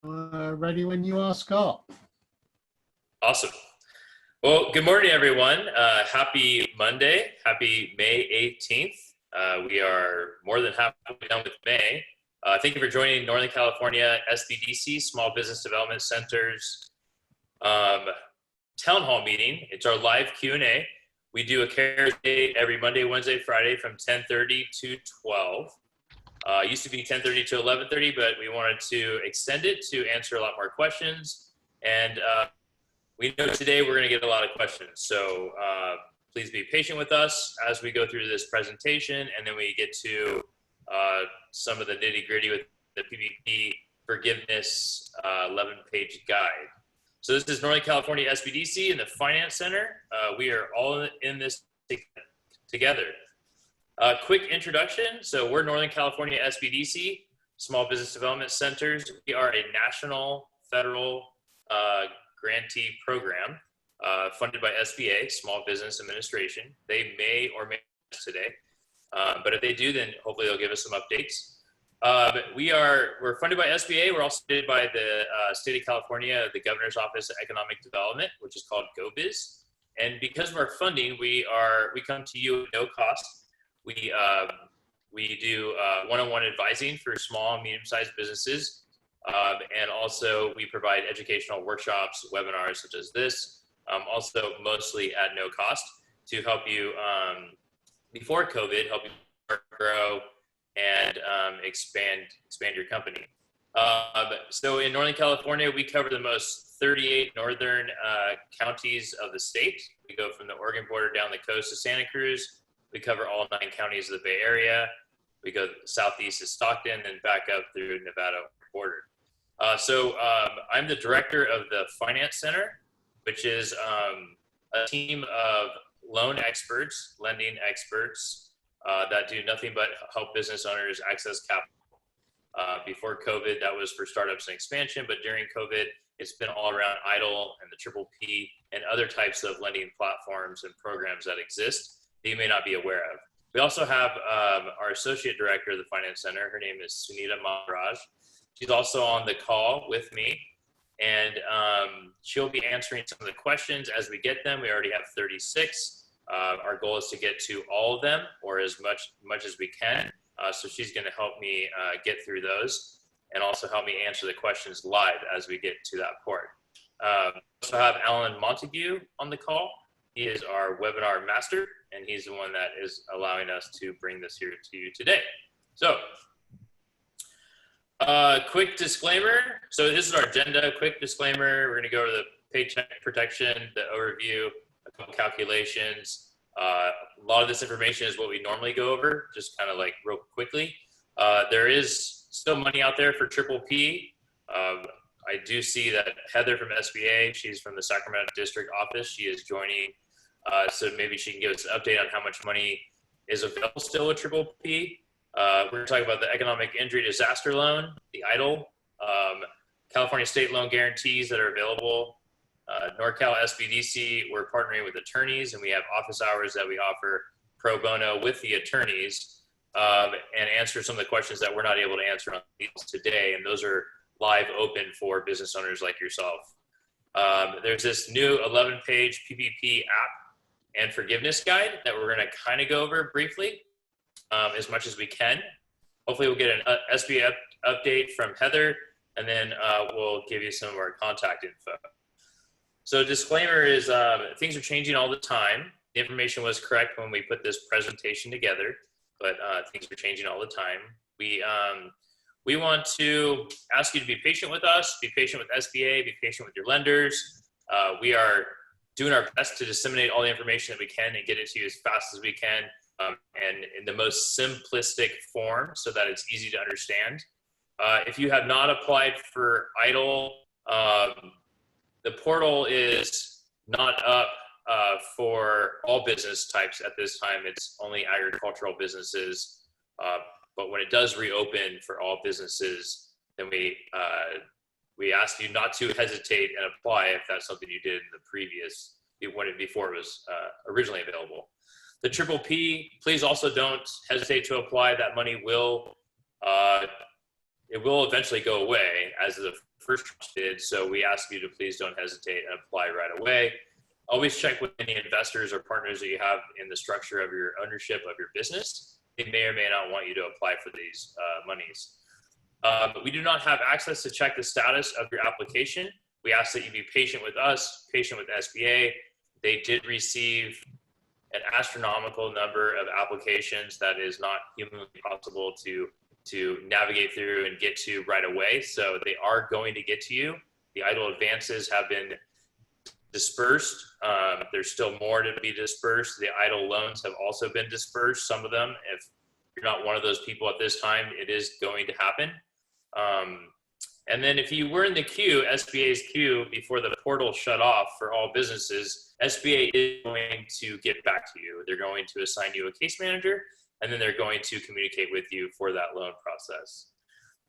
Ready when you are, Scott. Awesome. Well, good morning, everyone. Happy Monday. Happy May 18th. We are more than halfway done with May. Thank you for joining Northern California SBDC, Small Business Development Center's town hall meeting. It's our live Q&A. We do a CARES Day every Monday, Wednesday, Friday from 10:30 to 12. It used to be 10:30 to 11:30, but we wanted to extend it to answer a lot more questions. And we know today we're going to get a lot of questions. So please be patient with us as we go through this presentation, and then we get to some of the nitty-gritty with the PPP forgiveness 11-page guide. So this is Northern California SBDC in the Finance Center. We are all in this together. Quick introduction. So we're Northern California SBDC, Small Business Development Centers. We are a national federal grantee program funded by SBA, Small Business Administration. They may or may not today, but if they do, then hopefully they'll give us some updates. We're funded by SBA. We're also funded by the state of California, the Governor's Office of Economic Development, which is called GoBiz. And because of our funding, we come to you at no cost. We do one-on-one advising for small and medium-sized businesses. And also we provide educational workshops, webinars such as this, also mostly at no cost to help you, before COVID, help you grow and expand your company. So in Northern California, we cover the most 38 northern counties of the state. We go from the Oregon border down the coast to Santa Cruz. We cover all 9 counties of the Bay Area. We go southeast to Stockton and back up through Nevada border. So I'm the director of the Finance Center, which is a team of loan experts, lending experts that do nothing but help business owners access capital. Before COVID, that was for startups and expansion, but during COVID, it's been all around EIDL and the PPP and other types of lending platforms and programs that exist that you may not be aware of. We also have our associate director of the Finance Center. Her name is Sunita Maharaj. She's also on the call with me, and she'll be answering some of the questions as we get them. We already have 36. Our goal is to get to all of them, or as much as we can. So she's going to help me get through those, and also help me answer the questions live as we get to that part. We also have Alan Montague on the call. He is our webinar master, and he's the one that is allowing us to bring this here to you today. So, quick disclaimer. So this is our agenda. Quick disclaimer. We're going to go over the paycheck protection, the overview, a couple calculations. A lot of this information is what we normally go over, just kind of like real quickly. There is still money out there for PPP. I do see that Heather from SBA, she's from the Sacramento District Office. She is joining. So maybe she can give us an update on how much money is available still with PPP. We're going to talk about the Economic Injury Disaster Loan, the EIDL, California State Loan Guarantees that are available. NorCal SBDC, we're partnering with attorneys, and we have office hours that we offer pro bono with the attorneys and answer some of the questions that we're not able to answer on these today. And those are live open for business owners like yourself. There's this new 11-page PPP app and forgiveness guide that we're going to kind of go over briefly as much as we can. Hopefully we'll get an SBA update from Heather, and then we'll give you some of our contact info. So disclaimer is things are changing all the time. The information was correct when we put this presentation together, but things are changing all the time. We want to ask you to be patient with us, be patient with SBA, be patient with your lenders. We are doing our best to disseminate all the information that we can and get it to you as fast as we can and in the most simplistic form so that it's easy to understand. If you have not applied for EIDL, the portal is not up for all business types at this time. It's only agricultural businesses. But when it does reopen for all businesses, then we ask you not to hesitate and apply if that's something you did in the previous, before it was originally available. The PPP, please also don't hesitate to apply. That money will it will eventually go away as the first tranche did. So we ask you to please don't hesitate and apply right away. Always check with any investors or partners that you have in the structure of your ownership of your business. They may or may not want you to apply for these monies. We do not have access to check the status of your application. We ask that you be patient with us, patient with SBA. They did receive an astronomical number of applications that is not humanly possible to navigate through and get to right away. So they are going to get to you. The EIDL advances have been dispersed. There's still more to be dispersed. The EIDL loans have also been dispersed, some of them. If you're not one of those people at this time, it is going to happen. And then if you were in the queue, SBA's queue, before the portal shut off for all businesses, SBA is going to get back to you. They're going to assign you a case manager, and then they're going to communicate with you for that loan process.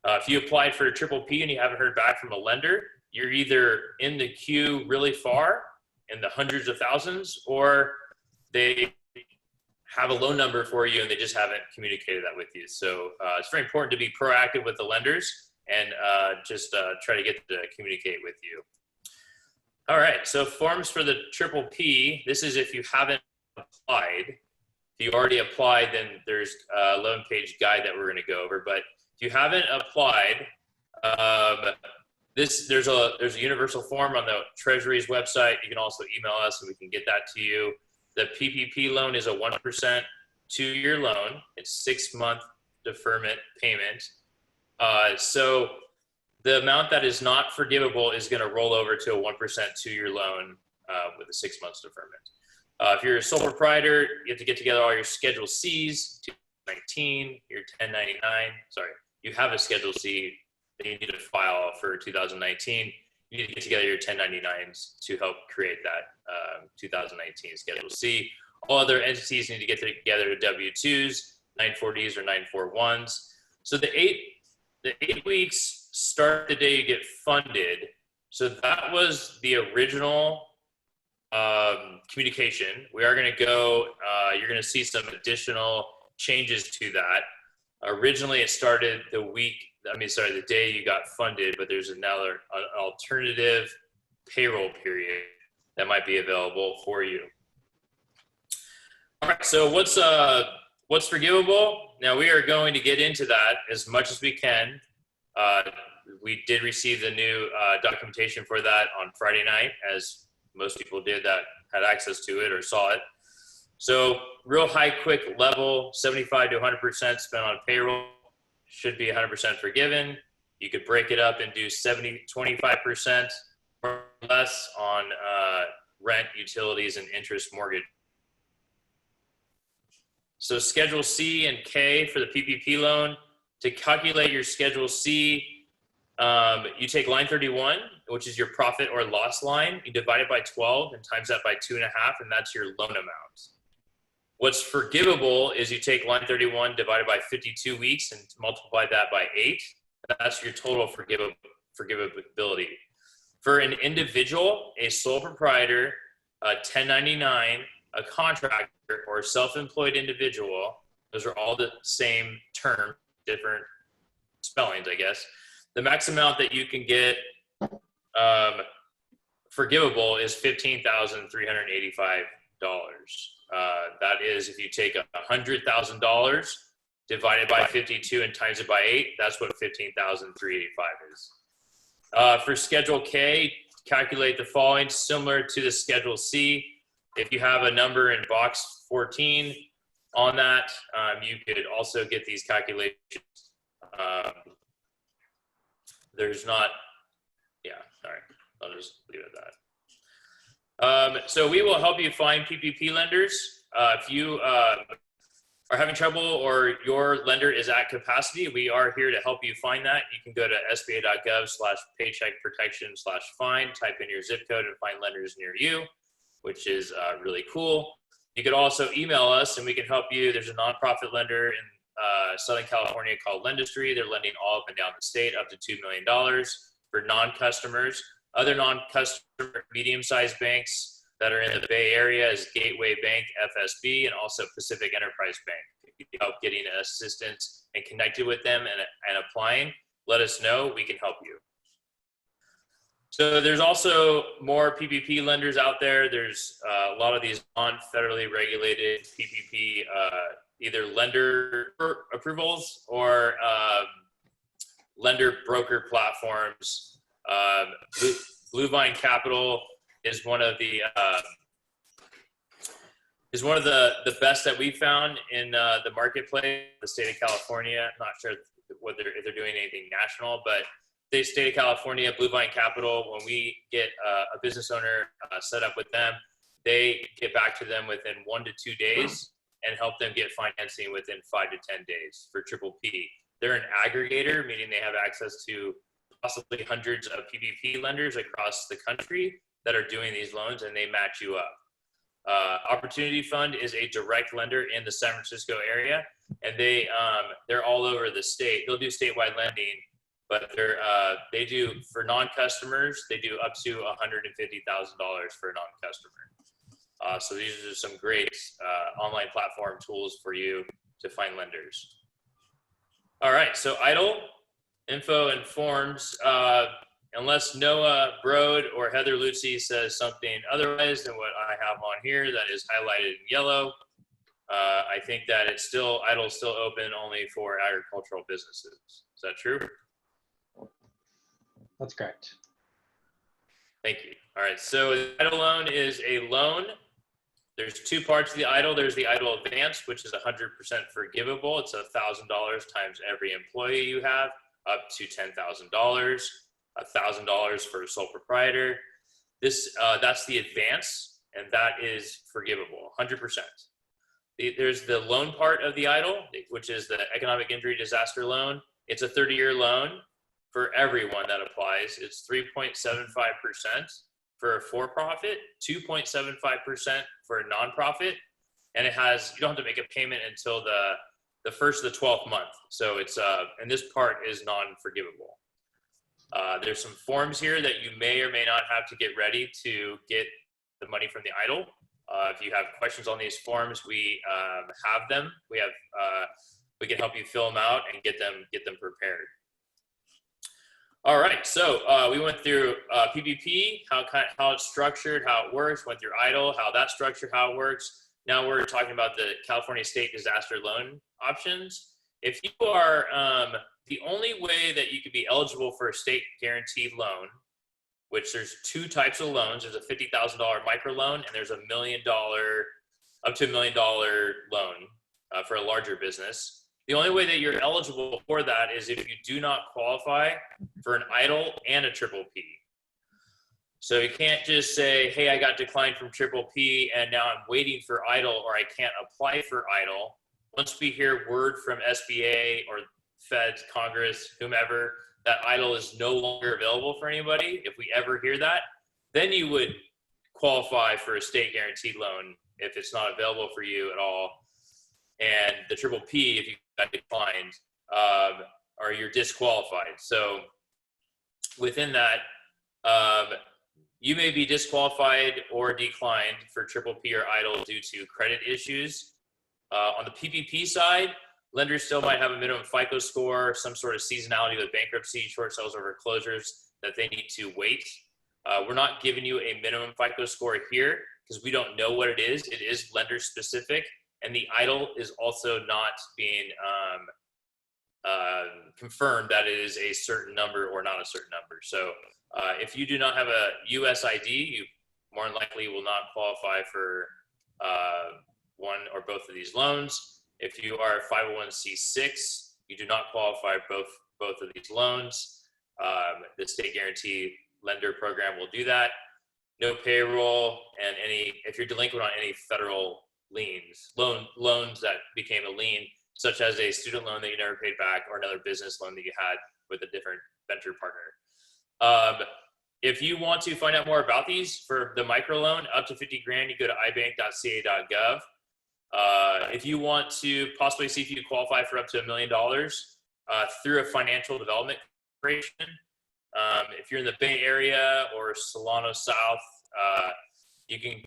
If you applied for a PPP and you haven't heard back from a lender, you're either in the queue really far in the hundreds of thousands, or they have a loan number for you and they just haven't communicated that with you. So it's very important to be proactive with the lenders and just try to get to communicate with you. All right, so forms for the PPP. This is if you haven't applied. If you already applied, then there's a 11-page guide that we're going to go over. But if you haven't applied, there's a universal form on the Treasury's website. You can also email us and we can get that to you. The PPP loan is a 1% 2-year loan. It's 6-month deferment payment. So the amount that is not forgivable is going to roll over to a 1% 2-year loan with a 6 months deferment. If you're a sole proprietor, you have to get together all your Schedule C's, 2019, your 1099. Sorry, you have a Schedule C that you need to file for 2019. You need to get together your 1099s to help create that 2019 Schedule C. All other entities need to get together to W-2s, 940s or 941s. So the eight weeks start the day you get funded. So that was the original communication. We are going to go, you're going to see some additional changes to that. Originally it started the day you got funded, but there's another an alternative payroll period that might be available for you. All right, so what's forgivable? Now we are going to get into that as much as we can. We did receive the new documentation for that on Friday night, as most people did that had access to it or saw it. So real high, quick level, 75 to 100% spent on payroll should be 100% forgiven. You could break it up and do 25% or less on rent, utilities, and interest mortgage. So Schedule C and K for the PPP loan. To calculate your Schedule C, you take line 31, which is your profit or loss line. You divide it by 12 and times that by 2.5, and that's your loan amount. What's forgivable is you take line 31 divided by 52 weeks and multiply that by 8. That's your total forgivability. For an individual, a sole proprietor, a 1099, a contractor, or a self-employed individual, those are all the same term, different spellings, I guess. The max amount that you can get forgivable is $15,385. That is, if you take $100,000 divided by 52 and times it by 8, that's what $15,385 is. For Schedule K, calculate the following, similar to the Schedule C. If you have a number in box 14 on that, you could also get these calculations. There's not, yeah, sorry, I'll just leave it at that. So we will help you find PPP lenders. If you are having trouble or your lender is at capacity, we are here to help you find that. You can go to sba.gov/paycheckprotection/find, type in your zip code and find lenders near you, which is really cool. You could also email us and we can help you. There's a nonprofit lender in Southern California called Lendustry. They're lending all up and down the state up to $2 million for non-customers. Other non-customer medium-sized banks that are in the Bay Area is Gateway Bank, FSB, and also Pacific Enterprise Bank. If you need help getting assistance and connected with them and applying, let us know. We can help you. So there's also more PPP lenders out there. There's a lot of these non-federally regulated PPP, either lender approvals or lender broker platforms. Blue Vine Capital is one of the best that we found in the marketplace, the state of California. I'm not sure if they're doing anything national, but the state of California, Blue Vine Capital, when we get a business owner set up with them, they get back to them within 1 to 2 days and help them get financing within 5 to 10 days for PPP. They're an aggregator, meaning they have access to possibly hundreds of PPP lenders across the country that are doing these loans, and they match you up. Opportunity Fund is a direct lender in the San Francisco area, and they're all over the state. They'll do statewide lending, but they do for non-customers. They do up to $150,000 for a non-customer. So these are some great online platform tools for you to find lenders. All right, so EIDL info and forms. Unless Noah Brode or Heather Lucci says something otherwise than what I have on here that is highlighted in yellow, I think that EIDL is still open only for agricultural businesses. Is that true? That's correct. Thank you. All right, so the EIDL loan is a loan. There's two parts of the EIDL. There's the EIDL Advance, which is 100% forgivable. It's $1,000 times every employee you have, up to $10,000. $1,000 for a sole proprietor. That's the advance, and that is forgivable, 100%. There's the loan part of the EIDL, which is the economic injury disaster loan. It's a 30-year loan for everyone that applies. It's 3.75% for a for-profit, 2.75% for a nonprofit, and you don't have to make a payment until the first of the 12th month. So it's and this part is non-forgivable. There's some forms here that you may or may not have to get ready to get the money from the EIDL. If you have questions on these forms, we have them. We can help you fill them out and get them prepared. All right, so we went through PPP, how it's structured, how it works. Went through EIDL, how that's structured, how it works. Now we're talking about the California State Disaster Loan options. If you are the only way that you could be eligible for a state guaranteed loan, which there's two types of loans. There's a $50,000 micro loan, and there's up to $1 million loan for a larger business. The only way that you're eligible for that is if you do not qualify for an EIDL and a PPP. So you can't just say, hey, I got declined from PPP and now I'm waiting for EIDL, or I can't apply for EIDL. Once we hear word from SBA or Feds, Congress, whomever, that EIDL is no longer available for anybody, if we ever hear that, then you would qualify for a state guaranteed loan if it's not available for you at all. And the PPP, if you got declined, or you're disqualified. So within that, you may be disqualified or declined for PPP or EIDL due to credit issues. On the PPP side, lenders still might have a minimum FICO score, some sort of seasonality with bankruptcy, short sales over closures that they need to wait. We're not giving you a minimum FICO score here because we don't know what it is. It is lender specific, and the EIDL is also not being confirmed that it is a certain number or not a certain number. So if you do not have a US ID, you more than likely will not qualify for one or both of these loans. If you are a 501c6, you do not qualify for both of these loans. The state guarantee lender program will do that. No payroll, and if you're delinquent on any federal liens, loans that became a lien, such as a student loan that you never paid back or another business loan that you had with a different venture partner. If you want to find out more about these for the microloan up to 50 grand, you go to ibank.ca.gov. If you want to possibly see if you qualify for up to $1 million through a financial development corporation, if you're in the Bay Area or Solano South, you can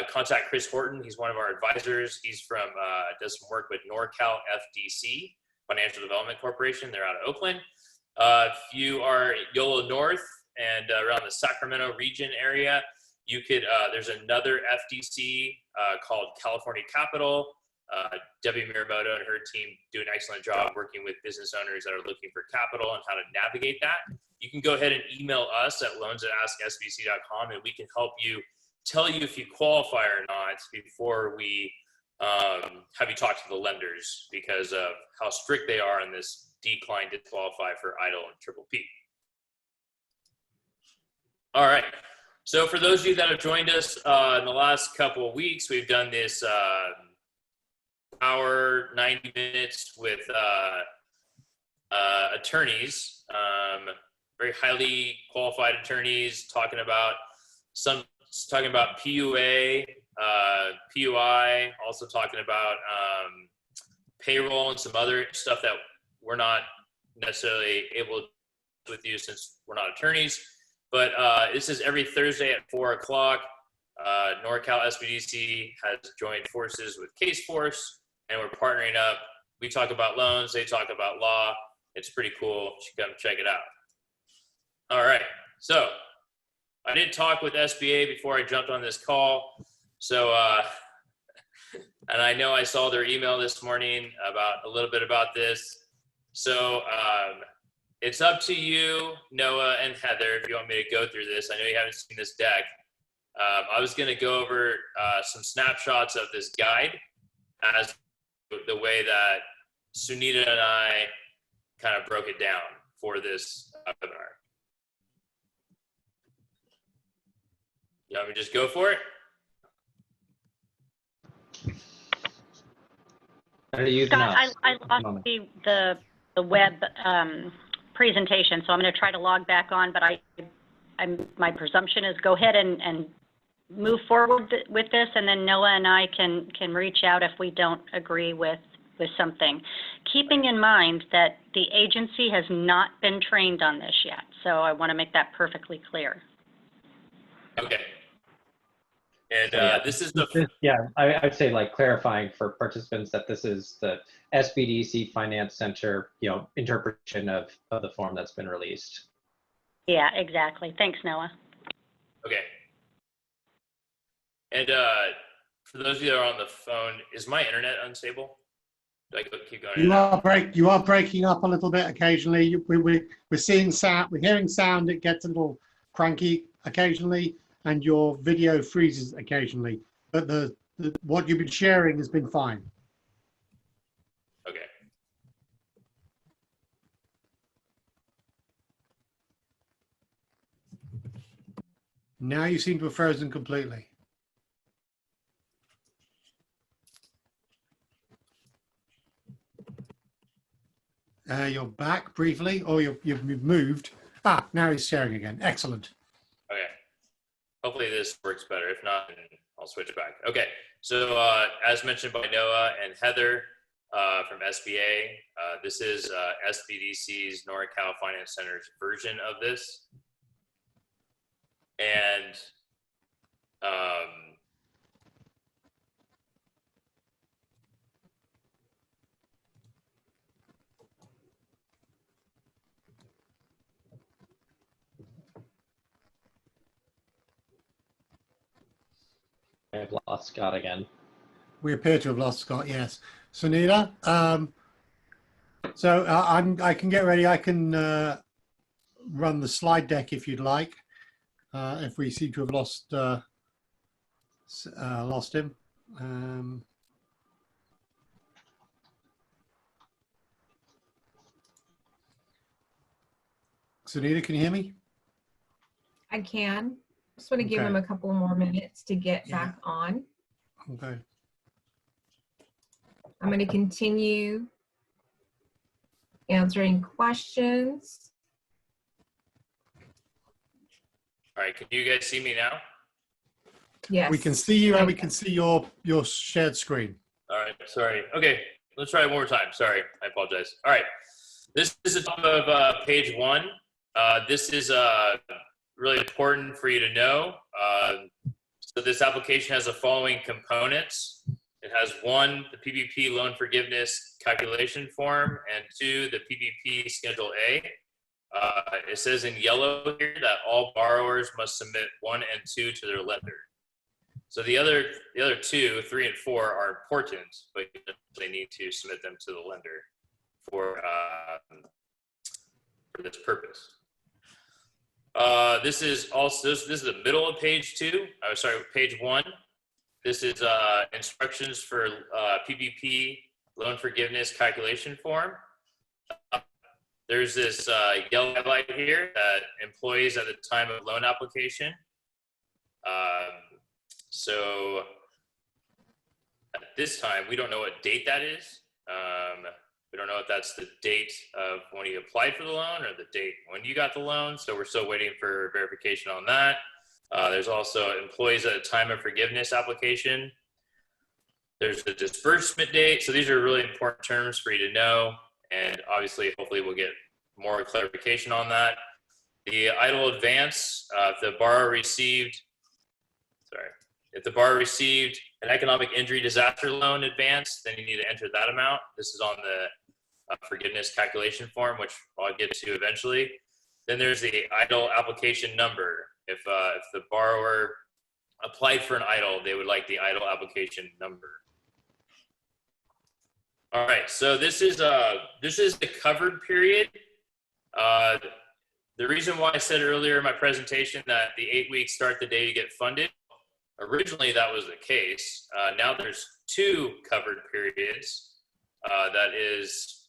contact Chris Horton. He's one of our advisors. He's does some work with NorCal FDC, Financial Development Corporation. They're out of Oakland. If you are YOLO North and around the Sacramento region area, you could, there's another FDC called California Capital. Debbie Miramoto and her team do an excellent job working with business owners that are looking for capital and how to navigate that. You can go ahead and email us at loans@asksbdc.com, and we can help you, tell you if you qualify or not before we have you talk to the lenders, because of how strict they are on this decline disqualify for EIDL and PPP. All right. So for those of you that have joined us in the last couple of weeks, we've done this hour, 90 minutes with attorneys, very highly qualified attorneys, talking about PUA, PUI, also talking about payroll and some other stuff that we're not necessarily able to do with you since we're not attorneys. But this is every Thursday at 4 o'clock. NorCal SBDC has joined forces with CaseForce, and we're partnering up. We talk about loans, they talk about law. It's pretty cool. You should come check it out. All right. So I did talk with SBA before I jumped on this call. So, and I know I saw their email this morning about a little bit about this. So it's up to you, Noah and Heather, if you want me to go through this. I know you haven't seen this deck. I was going to go over some snapshots of this guide as the way that Sunita and I kind of broke it down for this webinar. You want me to just go for it? Scott, I lost the web presentation, so I'm going to try to log back on, but my presumption is go ahead and move forward with this, and then Noah and I can reach out if we don't agree with something. Keeping in mind that the agency has not been trained on this yet, so I want to make that perfectly clear. Okay. And this is the... Yeah, I'd say like clarifying for participants that this is the SBDC Finance Center, interpretation of the form that's been released. Yeah, exactly. Thanks, Noah. Okay. And for those of you that are on the phone, is my internet unstable? Do I keep going? You are breaking up a little bit occasionally. We're seeing sound, we're hearing sound. It gets a little cranky occasionally, and your video freezes occasionally. But what you've been sharing has been fine. Okay. Now you seem to have frozen completely. You're back briefly, or you've moved. Ah, now he's sharing again. Excellent. Okay. Hopefully this works better. If not, then I'll switch back. Okay. So as mentioned by Noah and Heather from SBA, this is SBDC's NorCal Finance Center's version of this. And I've lost Scott again. We appear to have lost Scott, yes. Sunita, so I can get ready. I can run the slide deck if you'd like. If we seem to have lost him. Sunita, can you hear me? I can. Just want to give him a couple more minutes to get back on. Okay. I'm going to continue answering questions. all right, can you guys see me now? Yes. We can see you and we can see your shared screen. All right, sorry. Okay, let's try it one more time. Sorry, I apologize. All right, this is the top of page 1. This is really important for you to know. So this application has the following components. It has 1, the PPP loan forgiveness calculation form, and 2, the PPP Schedule A. It says in yellow here that all borrowers must submit 1 and 2 to their lender. So the other 2, 3, and 4 are important, but they need to submit them to the lender for this purpose. This is the middle of page 2. Oh, sorry, page 1. This is instructions for PPP loan forgiveness calculation form. There's this yellow highlight here that employees at the time of loan application. So at this time, we don't know what date that is. We don't know if that's the date of when you applied for the loan or the date when you got the loan. So we're still waiting for verification on that. There's also employees at the time of forgiveness application. There's the disbursement date. So these are really important terms for you to know. And obviously, hopefully we'll get more clarification on that. The EIDL Advance, if the borrower received an economic injury disaster loan advance, then you need to enter that amount. This is on the forgiveness calculation form, which I'll get to eventually. Then there's the EIDL application number. If the borrower applied for an EIDL, they would like the EIDL application number. All right, so this is the covered period. The reason why I said earlier in my presentation that the 8 weeks start the day you get funded, originally that was the case. Now there's 2 covered periods that is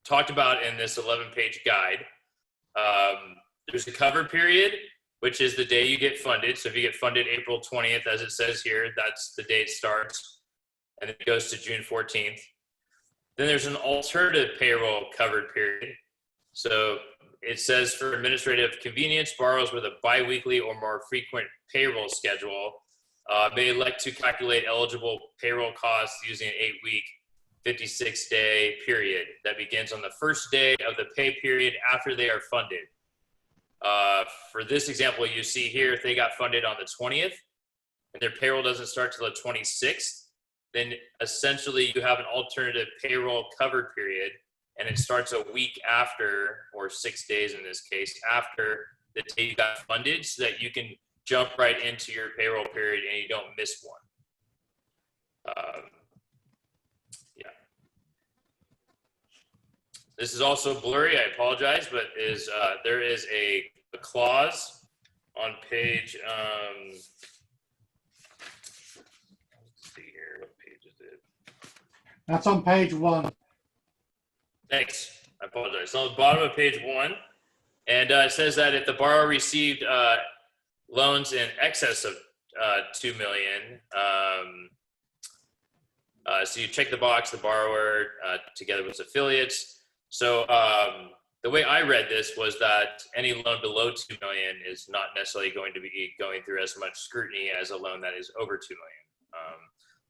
talked about in this 11-page guide. There's a covered period, which is the day you get funded. So if you get funded April 20th, as it says here, that's the day it starts, and it goes to June 14th. Then there's an alternative payroll covered period. So it says for administrative convenience, borrowers with a biweekly or more frequent payroll schedule may elect to calculate eligible payroll costs using an 8-week, 56-day period that begins on the first day of the pay period after they are funded. For this example you see here, if they got funded on the 20th and their payroll doesn't start till the 26th, then essentially you have an alternative payroll covered period, and it starts a week after, or 6 days in this case, after the day you got funded, so that you can jump right into your payroll period and you don't miss one. Yeah. This is also blurry, I apologize, but there is a clause on page, let's see here, what page is it? That's on page 1. Thanks, I apologize. It's on the bottom of page 1, and it says that if the borrower received loans in excess of $2 million, so you check the box, the borrower together with affiliates. So the way I read this was that any loan below $2 million is not necessarily going to be going through as much scrutiny as a loan that is over $2 million.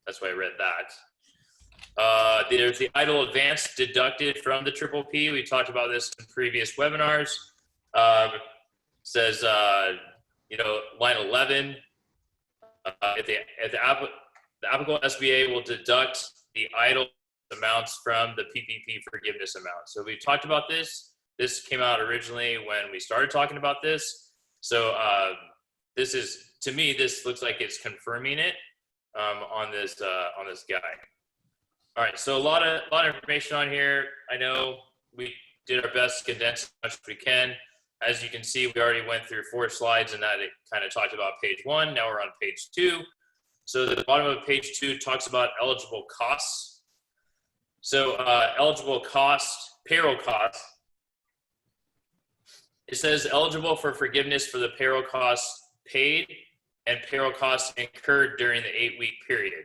That's why I read that. There's the EIDL Advance Deducted from the PPP. We talked about this in previous webinars. Says, line 11, the applicable SBA will deduct the EIDL amounts from the PPP forgiveness amount. So we talked about this. This came out originally when we started talking about this. So this is, to me, this looks like it's confirming it on this guide. All right, so a lot of information on here. I know we did our best to condense as much as we can. As you can see, we already went through 4 slides, and that it kind of talked about page 1. Now we're on page 2. So the bottom of page 2 talks about eligible costs. So eligible cost, payroll costs. It says eligible for forgiveness for the payroll costs paid and payroll costs incurred during the 8-week period.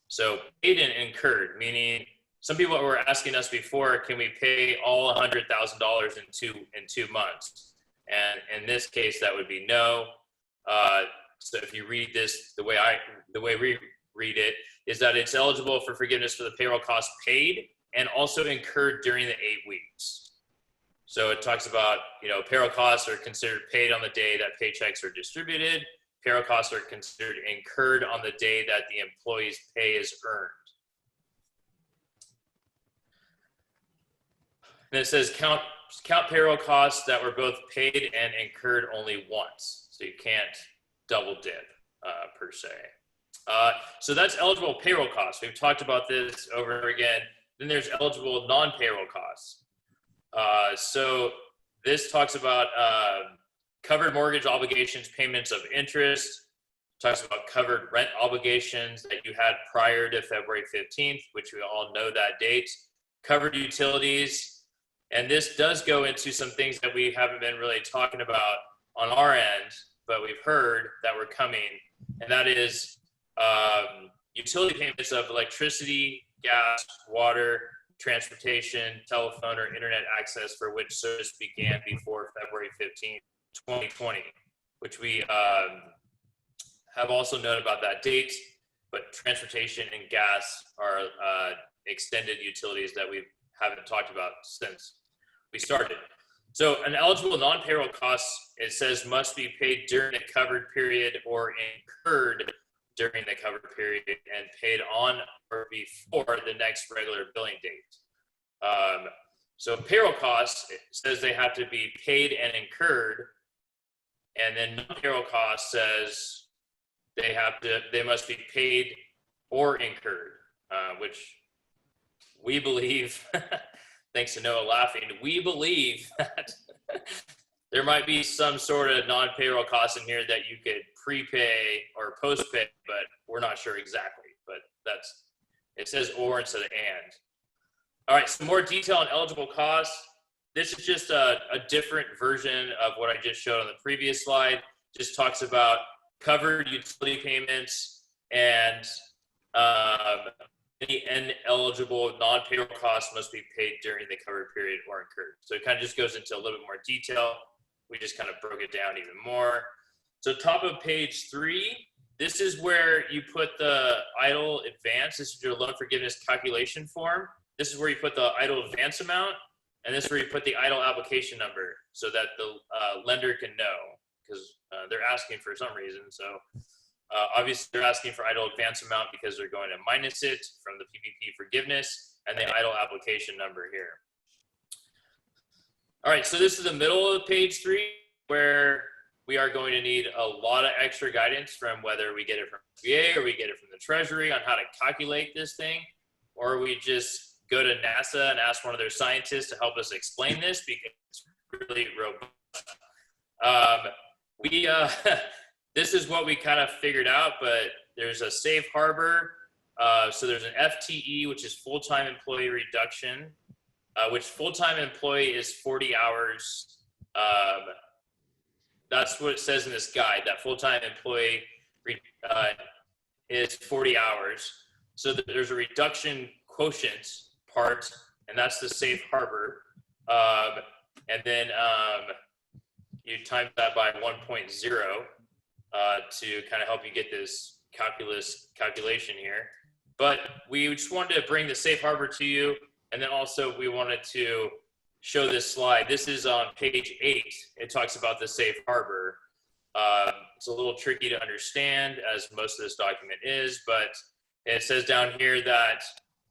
So paid and incurred, meaning some people were asking us before, can we pay all $100,000 in 2 months? And in this case, that would be no. So if you read this, the way we read it is that it's eligible for forgiveness for the payroll costs paid and also incurred during the 8 weeks. So it talks about, payroll costs are considered paid on the day that paychecks are distributed. Payroll costs are considered incurred on the day that the employee's pay is earned. And it says count payroll costs that were both paid and incurred only once. So you can't double dip per se. So that's eligible payroll costs. We've talked about this over and over again. Then there's eligible non-payroll costs. So this talks about covered mortgage obligations, payments of interest, talks about covered rent obligations that you had prior to February 15th, which we all know that date, covered utilities, and this does go into some things that we haven't been really talking about on our end, but we've heard that were coming, and that is utility payments of electricity, gas, water, transportation, telephone, or internet access for which service began before February 15th, 2020, which we have also known about that date, but transportation and gas are extended utilities that we haven't talked about since we started. So an eligible non-payroll costs, it says, must be paid during the covered period or incurred during the covered period and paid on or before the next regular billing date. So payroll costs, it says they have to be paid and incurred, and then non-payroll costs says they must be paid or incurred, which we believe, thanks to Noah laughing, we believe that there might be some sort of non-payroll costs in here that you could prepay or post-pay, but we're not sure exactly. But it says or instead of and. All right, some more detail on eligible costs. This is just a different version of what I just showed on the previous slide. Just talks about covered utility payments and any ineligible non-payroll costs must be paid during the covered period or incurred. So it kind of just goes into a little bit more detail. We just kind of broke it down even more. So top of page 3, this is where you put the EIDL advance. This is your loan forgiveness calculation form. This is where you put the EIDL advance amount, and this is where you put the EIDL application number so that the lender can know, because they're asking for some reason. So obviously they're asking for EIDL advance amount because they're going to minus it from the PPP forgiveness and the EIDL application number here. All right, so this is the middle of page 3 where we are going to need a lot of extra guidance from whether we get it from SBA or we get it from the Treasury on how to calculate this thing, or we just go to NASA and ask one of their scientists to help us explain this because it's really robust. This is what we kind of figured out, but there's a safe harbor. So there's an FTE, which is full-time employee reduction, which full-time employee is 40 hours. That's what it says in this guide, that full-time employee is 40 hours. So there's a reduction quotient part, and that's the safe harbor. And then you times that by 1.0 to kind of help you get this calculation here. But we just wanted to bring the safe harbor to you, and then also we wanted to show this slide. This is on page 8. It talks about the safe harbor. It's a little tricky to understand, as most of this document is, but it says down here that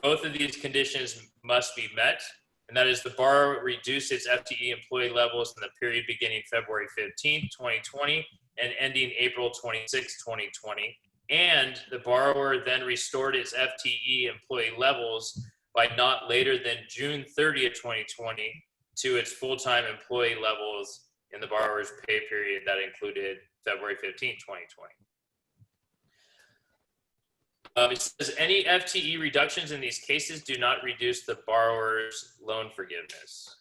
both of these conditions must be met, and that is the borrower reduce its FTE employee levels in the period beginning February 15th, 2020 and ending April 26, 2020, and the borrower then restored its FTE employee levels by not later than June 30th, 2020 to its full-time employee levels in the borrower's pay period that included February 15th, 2020. It says any FTE reductions in these cases do not reduce the borrower's loan forgiveness.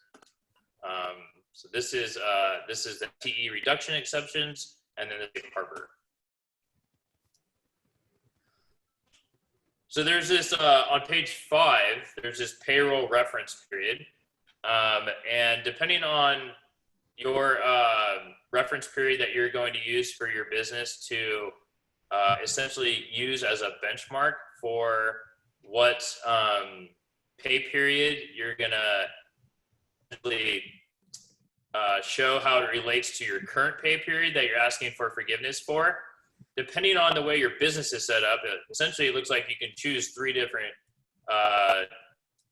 So this is the FTE reduction exceptions and then the safe harbor. So there's this, on page 5, there's this payroll reference period. And depending on your reference period that you're going to use for your business to essentially use as a benchmark for what pay period you're gonna really show how it relates to your current pay period that you're asking for forgiveness for. Depending on the way your business is set up, essentially it looks like you can choose 3 different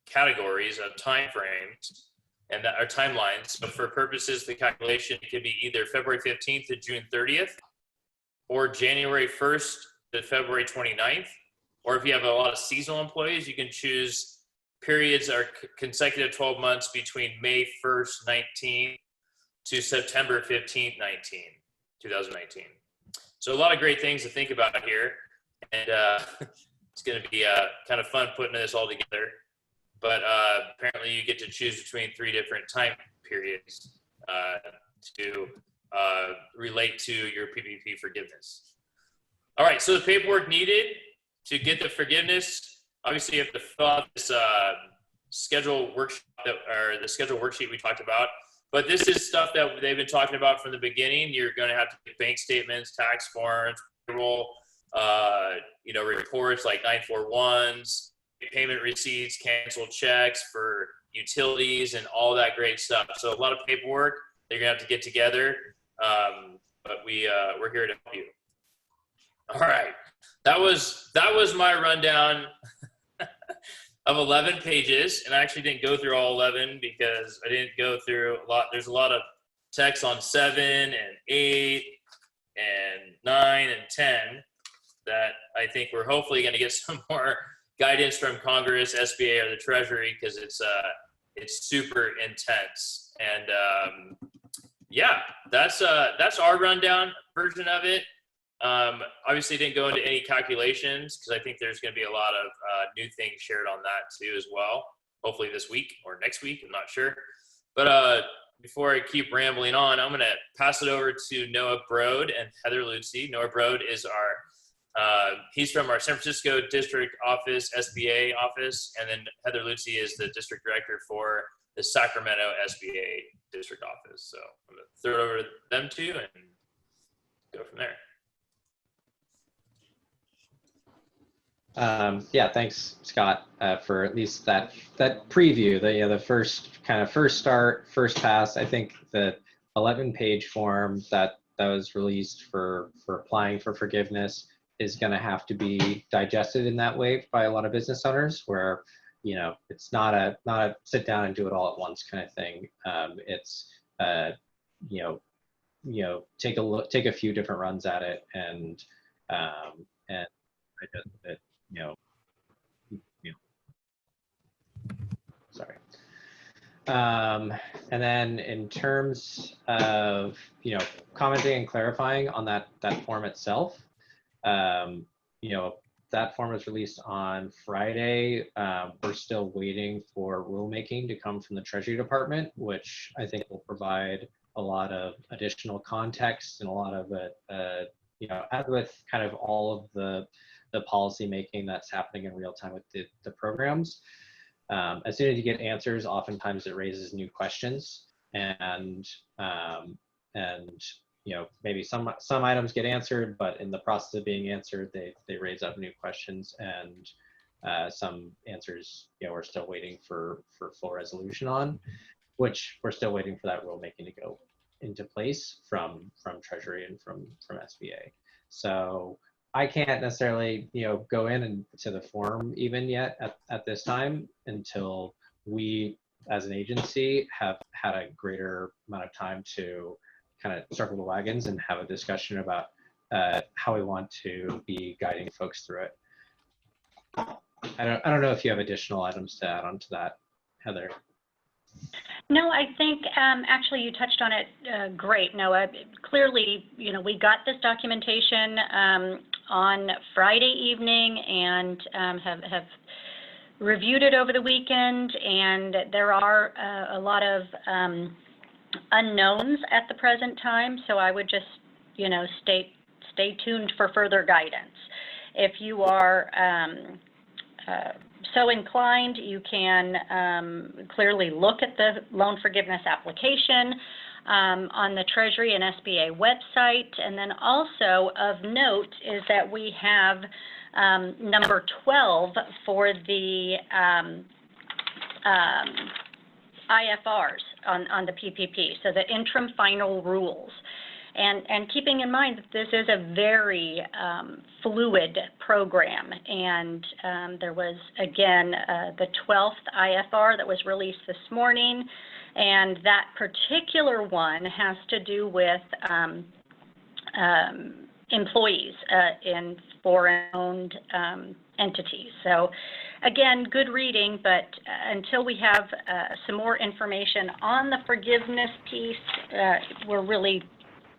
categories of time frames. and that our timelines. So for purposes of the calculation, it could be either February 15th to June 30th, or January 1st to February 29th. Or if you have a lot of seasonal employees, you can choose periods are consecutive 12 months between May 1st, 19 to September 15th, 2019. So a lot of great things to think about here. And it's going to be kind of fun putting this all together. But apparently you get to choose between 3 different time periods to relate to your PPP forgiveness. All right, so the paperwork needed to get the forgiveness, obviously you have to fill out this schedule worksheet, or the schedule worksheet we talked about. But this is stuff that they've been talking about from the beginning. You're going to have to get bank statements, tax forms, payroll, reports like 941s, payment receipts, canceled checks for utilities, and all that great stuff. So a lot of paperwork they're going to have to get together, but we're here to help you. All right, that was my rundown of 11 pages, and I actually didn't go through all 11 because I didn't go through a lot. There's a lot of text on 7 and 8 and 9 and 10 that I think we're hopefully going to get some more guidance from Congress, SBA, or the Treasury, because it's super intense. And yeah, that's our rundown version of it. Obviously didn't go into any calculations because I think there's going to be a lot of new things shared on that too as well. Hopefully this week or next week, I'm not sure. But before I keep rambling on, I'm going to pass it over to Noah Brode and Heather Lutzy. Noah Brode is he's from our San Francisco district office, SBA office, and then Heather Lutzy is the district director for the Sacramento SBA district office. So I'm going to throw it over to them two and go from there. Yeah, thanks, Scott, for at least that preview. The first pass. I think the 11-page form that was released for applying for forgiveness is going to have to be digested in that way by a lot of business owners, where it's not a sit down and do it all at once kind of thing. It's take a few different runs at it and digest it. Sorry. And then in terms of, commenting and clarifying on that form itself, that form was released on Friday. We're still waiting for rulemaking to come from the Treasury Department, which I think will provide a lot of additional context and a lot of as with kind of all of the policy making that's happening in real time with the programs. As soon as you get answers, oftentimes it raises new questions, and maybe some items get answered, but in the process of being answered, they raise up new questions, and some answers we're still waiting for full resolution on, which we're still waiting for that rulemaking to go into place from Treasury and from SBA. So I can't necessarily, go in and to the form even yet at this time until we, as an agency, have had a greater amount of time to kind of circle the wagons and have a discussion about how we want to be guiding folks through it. I don't know if you have additional items to add on to that, Heather. No, I think actually you touched on it great, Noah. Clearly, we got this documentation on Friday evening and have reviewed it over the weekend, and there are a lot of unknowns at the present time, so I would just, stay tuned for further guidance. If you are so inclined, you can clearly look at the loan forgiveness application on the Treasury and SBA website. And then also of note is that we have number 12 for the IFRs on the PPP, so the interim final rules. And keeping in mind that this is a very fluid program, and there was, again, the 12th IFR that was released this morning, And that particular one has to do with employees in foreign-owned entities. So again, good reading, but until we have some more information on the forgiveness piece, we're really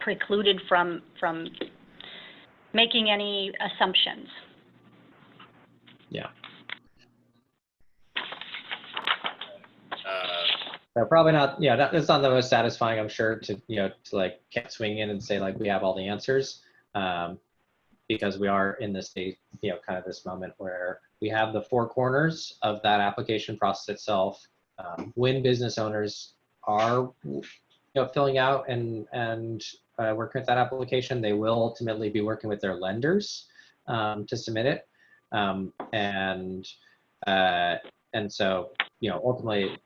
precluded from making any assumptions. Yeah. Probably not. Yeah, that's not the most satisfying, I'm sure, to to like can't swing in and say like we have all the answers, because we are in this state, kind of this moment where we have the four corners of that application process itself. When business owners are filling out and working with that application, they will ultimately be working with their lenders to submit it, and so ultimately,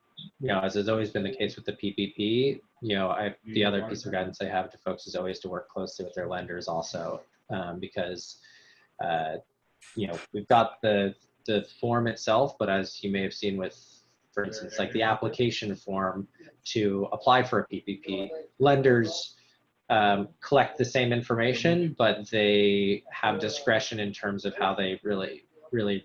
as has always been the case with the PPP, the other piece of guidance I have to folks is always to work closely with their lenders also, because we've got the form itself, but as you may have seen with, for instance, like the application form to apply for a PPP, lenders collect the same information, but they have discretion in terms of how they really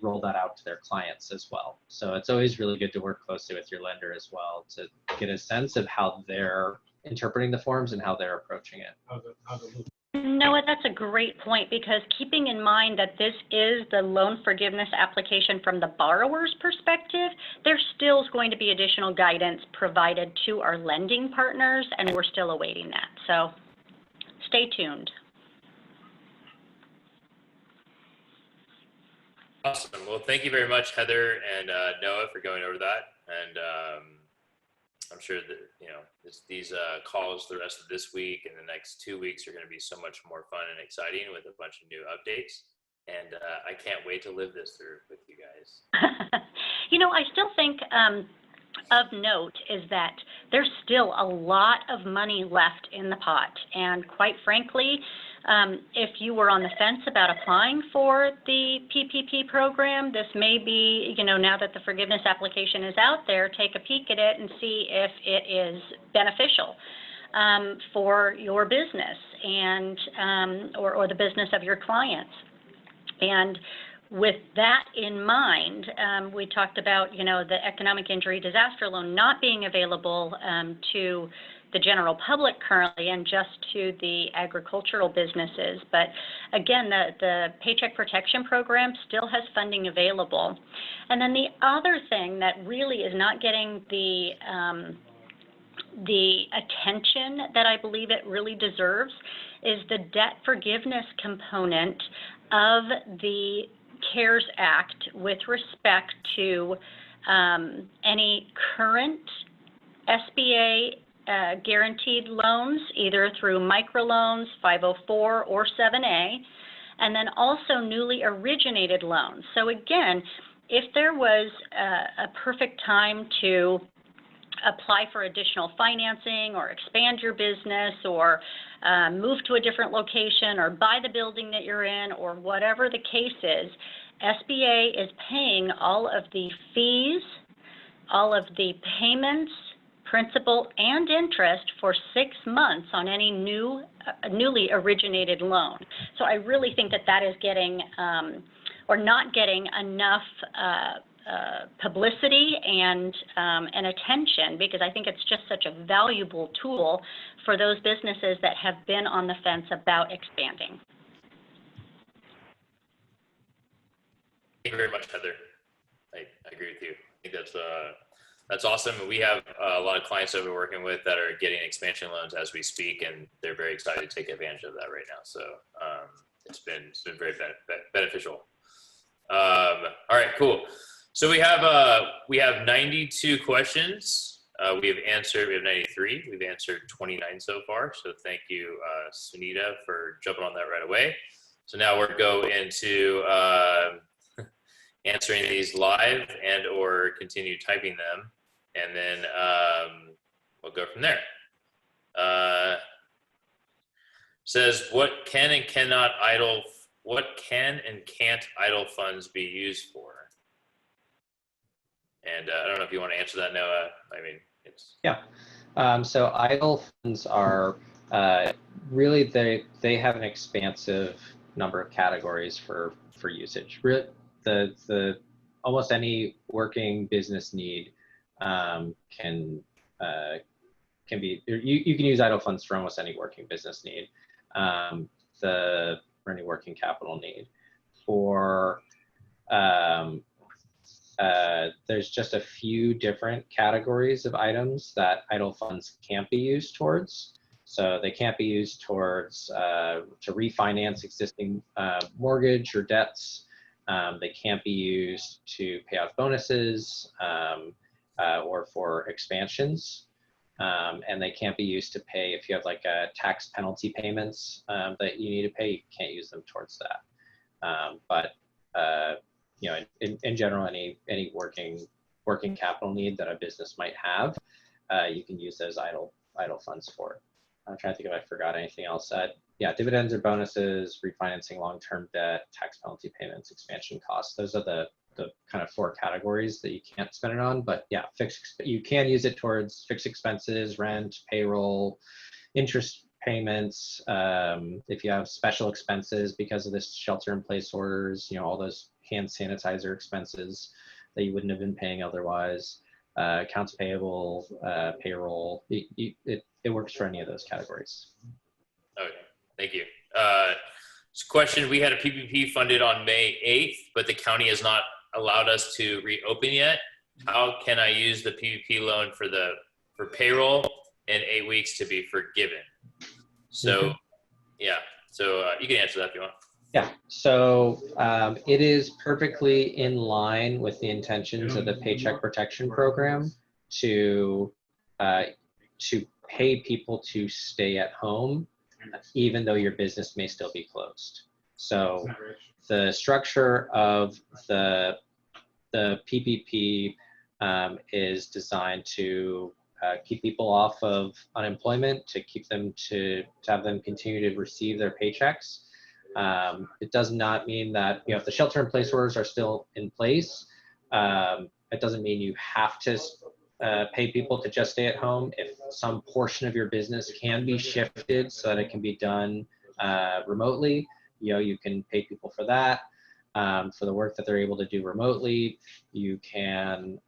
roll that out to their clients as well. So it's always really good to work closely with your lender as well to get a sense of how they're interpreting the forms and how they're approaching it. Noah, that's a great point, because keeping in mind that this is the loan forgiveness application from the borrower's perspective, there still is going to be additional guidance provided to our lending partners, and we're still awaiting that. So stay tuned. Awesome. Well, thank you very much, Heather and Noah, for going over that. And I'm sure that these calls the rest of this week and the next 2 weeks are going to be so much more fun and exciting with a bunch of new updates. And I can't wait to live this through with you guys. I still think of note is that there's still a lot of money left in the pot, and quite frankly, if you were on the fence about applying for the PPP program, this may be, now that the forgiveness application is out there, take a peek at it and see if it is beneficial for your business and or the business of your clients. And with that in mind, we talked about, the economic injury disaster loan not being available to the general public currently and just to the agricultural businesses. But again, the Paycheck Protection Program still has funding available. And then the other thing that really is not getting the attention that I believe it really deserves is the debt forgiveness component of the CARES Act with respect to any current SBA guaranteed loans, either through microloans, 504 or 7A, and then also newly originated loans. So again, if there was a perfect time to apply for additional financing or expand your business or move to a different location or buy the building that you're in or whatever the case is, SBA is paying all of the fees, all of the payments, principal and interest for 6 months on any newly originated loan. So I really think that is getting or not getting enough publicity and attention, because I think it's just such a valuable tool for those businesses that have been on the fence about expanding. Thank you very much, Heather. I agree with you. I think that's awesome. We have a lot of clients that we're working with that are getting expansion loans as we speak, and they're very excited to take advantage of that right now. So it's been very beneficial. All right, cool. So we have 92 questions. We have 93. We've answered 29 so far. So thank you, Sunita, for jumping on that right away. So now we'll go into answering these live and or continue typing them, and then we'll go from there. Says, what can and can't idle funds be used for? And I don't know if you want to answer that, Noah. I mean, Yeah. So idle funds are really they have an expansive number of categories for usage. The almost any working business need can be you can use idle funds for almost any working business need, for any working capital need. For there's just a few different categories of items that idle funds can't be used towards. So they can't be used towards to refinance existing mortgage or debts. They can't be used to pay out bonuses or for expansions. And they can't be used to pay if you have like tax penalty payments that you need to pay. You can't use them towards that. But you know, in general, any working capital need that a business might have, you can use those idle funds for. I'm trying to think if I forgot anything else. Yeah, dividends or bonuses, refinancing long-term debt, tax penalty payments, expansion costs. Those are the kind of 4 categories that you can't spend it on. But yeah, you can use it towards fixed expenses, rent, payroll, interest payments. If you have special expenses because of this shelter-in-place orders, you know, all those hand sanitizer expenses that you wouldn't have been paying otherwise, accounts payable, payroll, it works for any of those categories. Okay, thank you. Question, we had a PPP funded on May 8th, but the county has not allowed us to reopen yet. How can I use the PPP loan for payroll and 8 weeks to be forgiven? So, yeah, so you can answer that if you want. Yeah, so it is perfectly in line with the intentions of the Paycheck Protection Program to pay people to stay at home, even though your business may still be closed. So the structure of the PPP is designed to keep people off of unemployment, to keep them to have them continue to receive their paychecks. It does not mean that, you know, if the shelter-in-place orders are still in place, it doesn't mean you have to pay people to just stay at home. If some portion of your business can be shifted so that it can be done remotely, you know, you can pay people for that. For the work that they're able to do remotely, you can,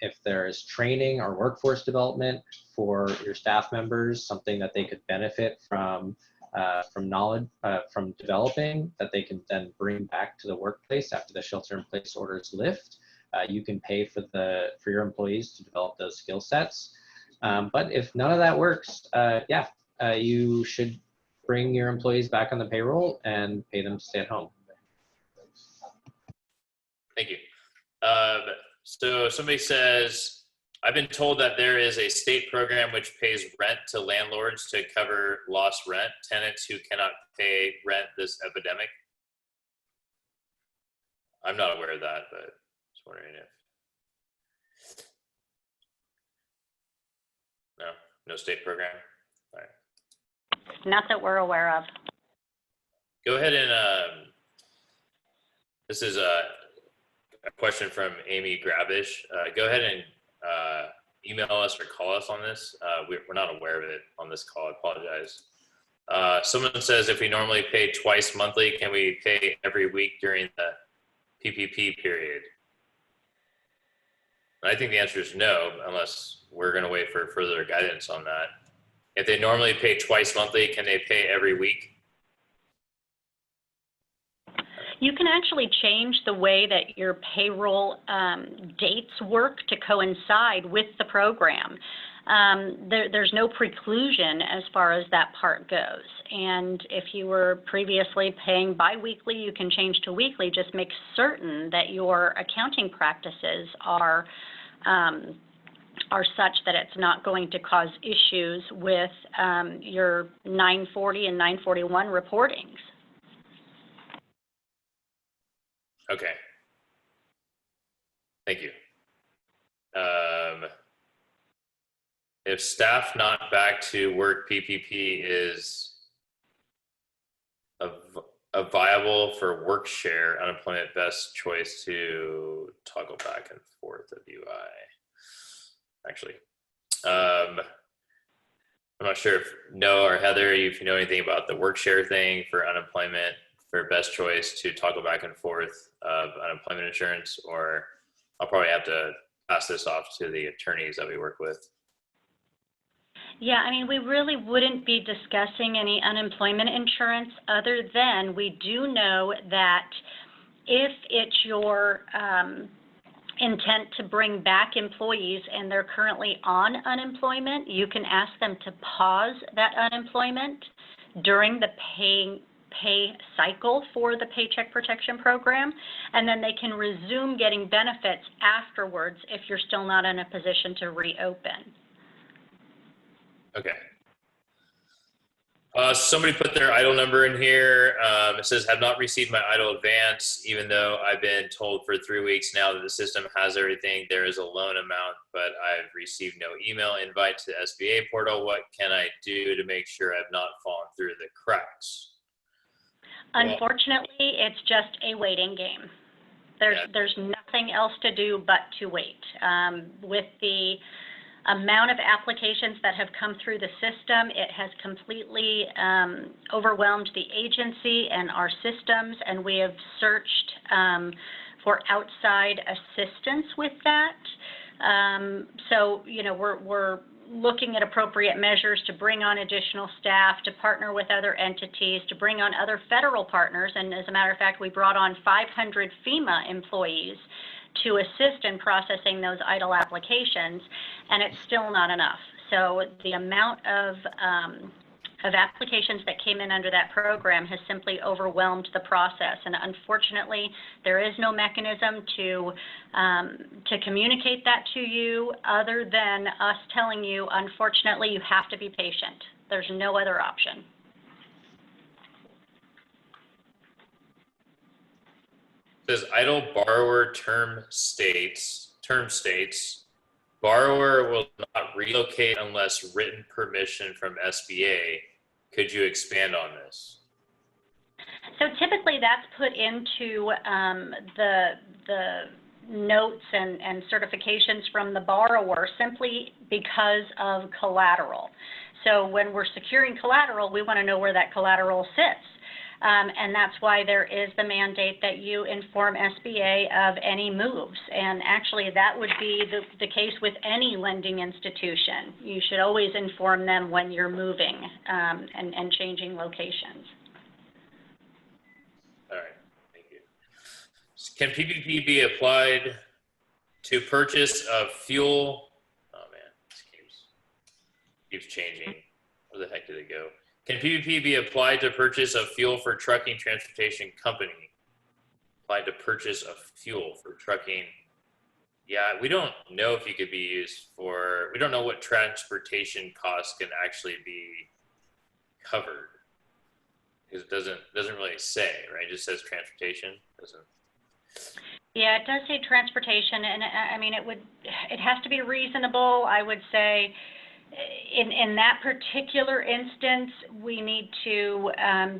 if there's training or workforce development for your staff members, something that they could benefit from knowledge, from developing, that they can then bring back to the workplace after the shelter-in-place orders lift. You can pay for your employees to develop those skill sets. But if none of that works, you should bring your employees back on the payroll and pay them to stay at home. Thank you. So somebody says, I've been told that there is a state program which pays rent to landlords to cover lost rent, tenants who cannot pay rent this epidemic. I'm not aware of that, but just wondering if. No state program. All right. Not that we're aware of. Go ahead and, this is a question from Amy Grabish. Go ahead and email us or call us on this. We're not aware of it on this call. I apologize. Someone says, if we normally pay twice monthly, can we pay every week during the PPP period? And I think the answer is no, unless we're going to wait for further guidance on that. If they normally pay twice monthly, can they pay every week? You can actually change the way that your payroll dates work to coincide with the program. There's no preclusion as far as that part goes. And if you were previously paying biweekly, you can change to weekly. Just make certain that your accounting practices are such that it's not going to cause issues with your 940 and 941 reportings. Okay. Thank you. If staff not back to work, PPP is a viable for work share unemployment best choice to toggle back and forth of UI. Actually, I'm not sure if Noah or Heather, if you know anything about the work share thing for unemployment, for best choice to toggle back and forth of unemployment insurance, or I'll probably have to pass this off to the attorneys that we work with. Yeah, I mean, we really wouldn't be discussing any unemployment insurance other than we do know that if it's your intent to bring back employees and they're currently on unemployment, you can ask them to pause that unemployment during the pay cycle for the Paycheck Protection Program, and then they can resume getting benefits afterwards if you're still not in a position to reopen. Okay. Somebody put their EIDL number in here. It says, have not received my EIDL advance, even though I've been told for 3 weeks now that the system has everything. There is a loan amount, but I've received no email invite to the SBA portal. What can I do to make sure I've not fallen through the cracks? Unfortunately, it's just a waiting game. There's nothing else to do but to wait. With the amount of applications that have come through the system, it has completely overwhelmed the agency and our systems, and we have searched for outside assistance with that. So, you know, we're looking at appropriate measures to bring on additional staff, to partner with other entities, to bring on other federal partners. And as a matter of fact, we brought on 500 FEMA employees to assist in processing those EIDL applications, and it's still not enough. So the amount of applications that came in under that program has simply overwhelmed the process. And unfortunately, there is no mechanism to communicate that to you other than us telling you, unfortunately, you have to be patient. There's no other option. Says EIDL borrower term states, borrower will not relocate unless written permission from SBA. Could you expand on this? So typically that's put into the notes and certifications from the borrower simply because of collateral. So when we're securing collateral, we want to know where that collateral sits. And that's why there is the mandate that you inform SBA of any moves. And actually, that would be the case with any lending institution. You should always inform them when you're moving and changing locations. All right, thank you. Can PPP be applied to purchase of fuel? Oh man, this keeps changing. Where the heck did it go? Can PPP be applied to purchase of fuel for trucking transportation company? Applied to purchase of fuel for trucking. Yeah, we don't know if you could be used for, we don't know what transportation costs can actually be covered. Because it doesn't really say, right? It just says transportation, doesn't. Yeah, it does say transportation, and I mean, it has to be reasonable, I would say. In that particular instance, we need to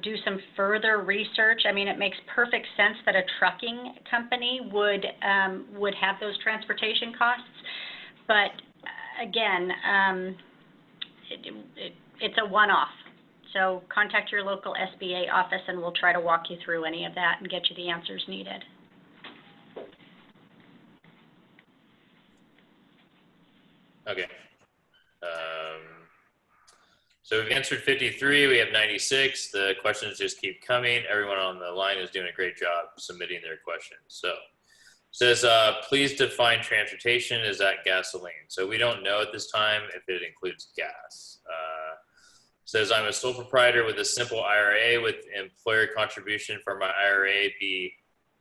do some further research. I mean, it makes perfect sense that a trucking company would have those transportation costs, but again, it's a one-off. So contact your local SBA office, and we'll try to walk you through any of that and get you the answers needed. Okay. So we've answered 53, we have 96. The questions just keep coming. Everyone on the line is doing a great job submitting their questions. So it says, please define transportation. Is that gasoline? So we don't know at this time if it includes gas. Says, I'm a sole proprietor with a simple IRA with employer contribution for my IRA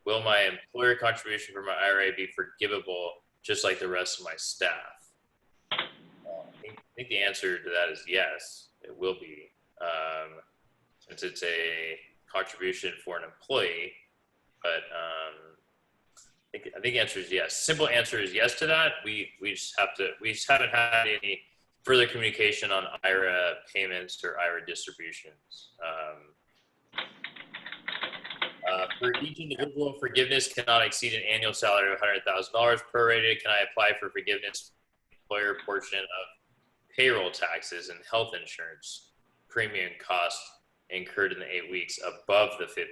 will my employer contribution for my IRA be forgivable just like the rest of my staff? I think the answer to that is yes. It will be, since it's a contribution for an employee, but I think the answer is yes. Simple answer is yes to that. We just haven't had any further communication on IRA payments or IRA distributions. For each individual, forgiveness cannot exceed an annual salary of $100,000 prorated. Can I apply for forgiveness employer portion of payroll taxes and health insurance premium costs incurred in the 8 weeks above the $15,384.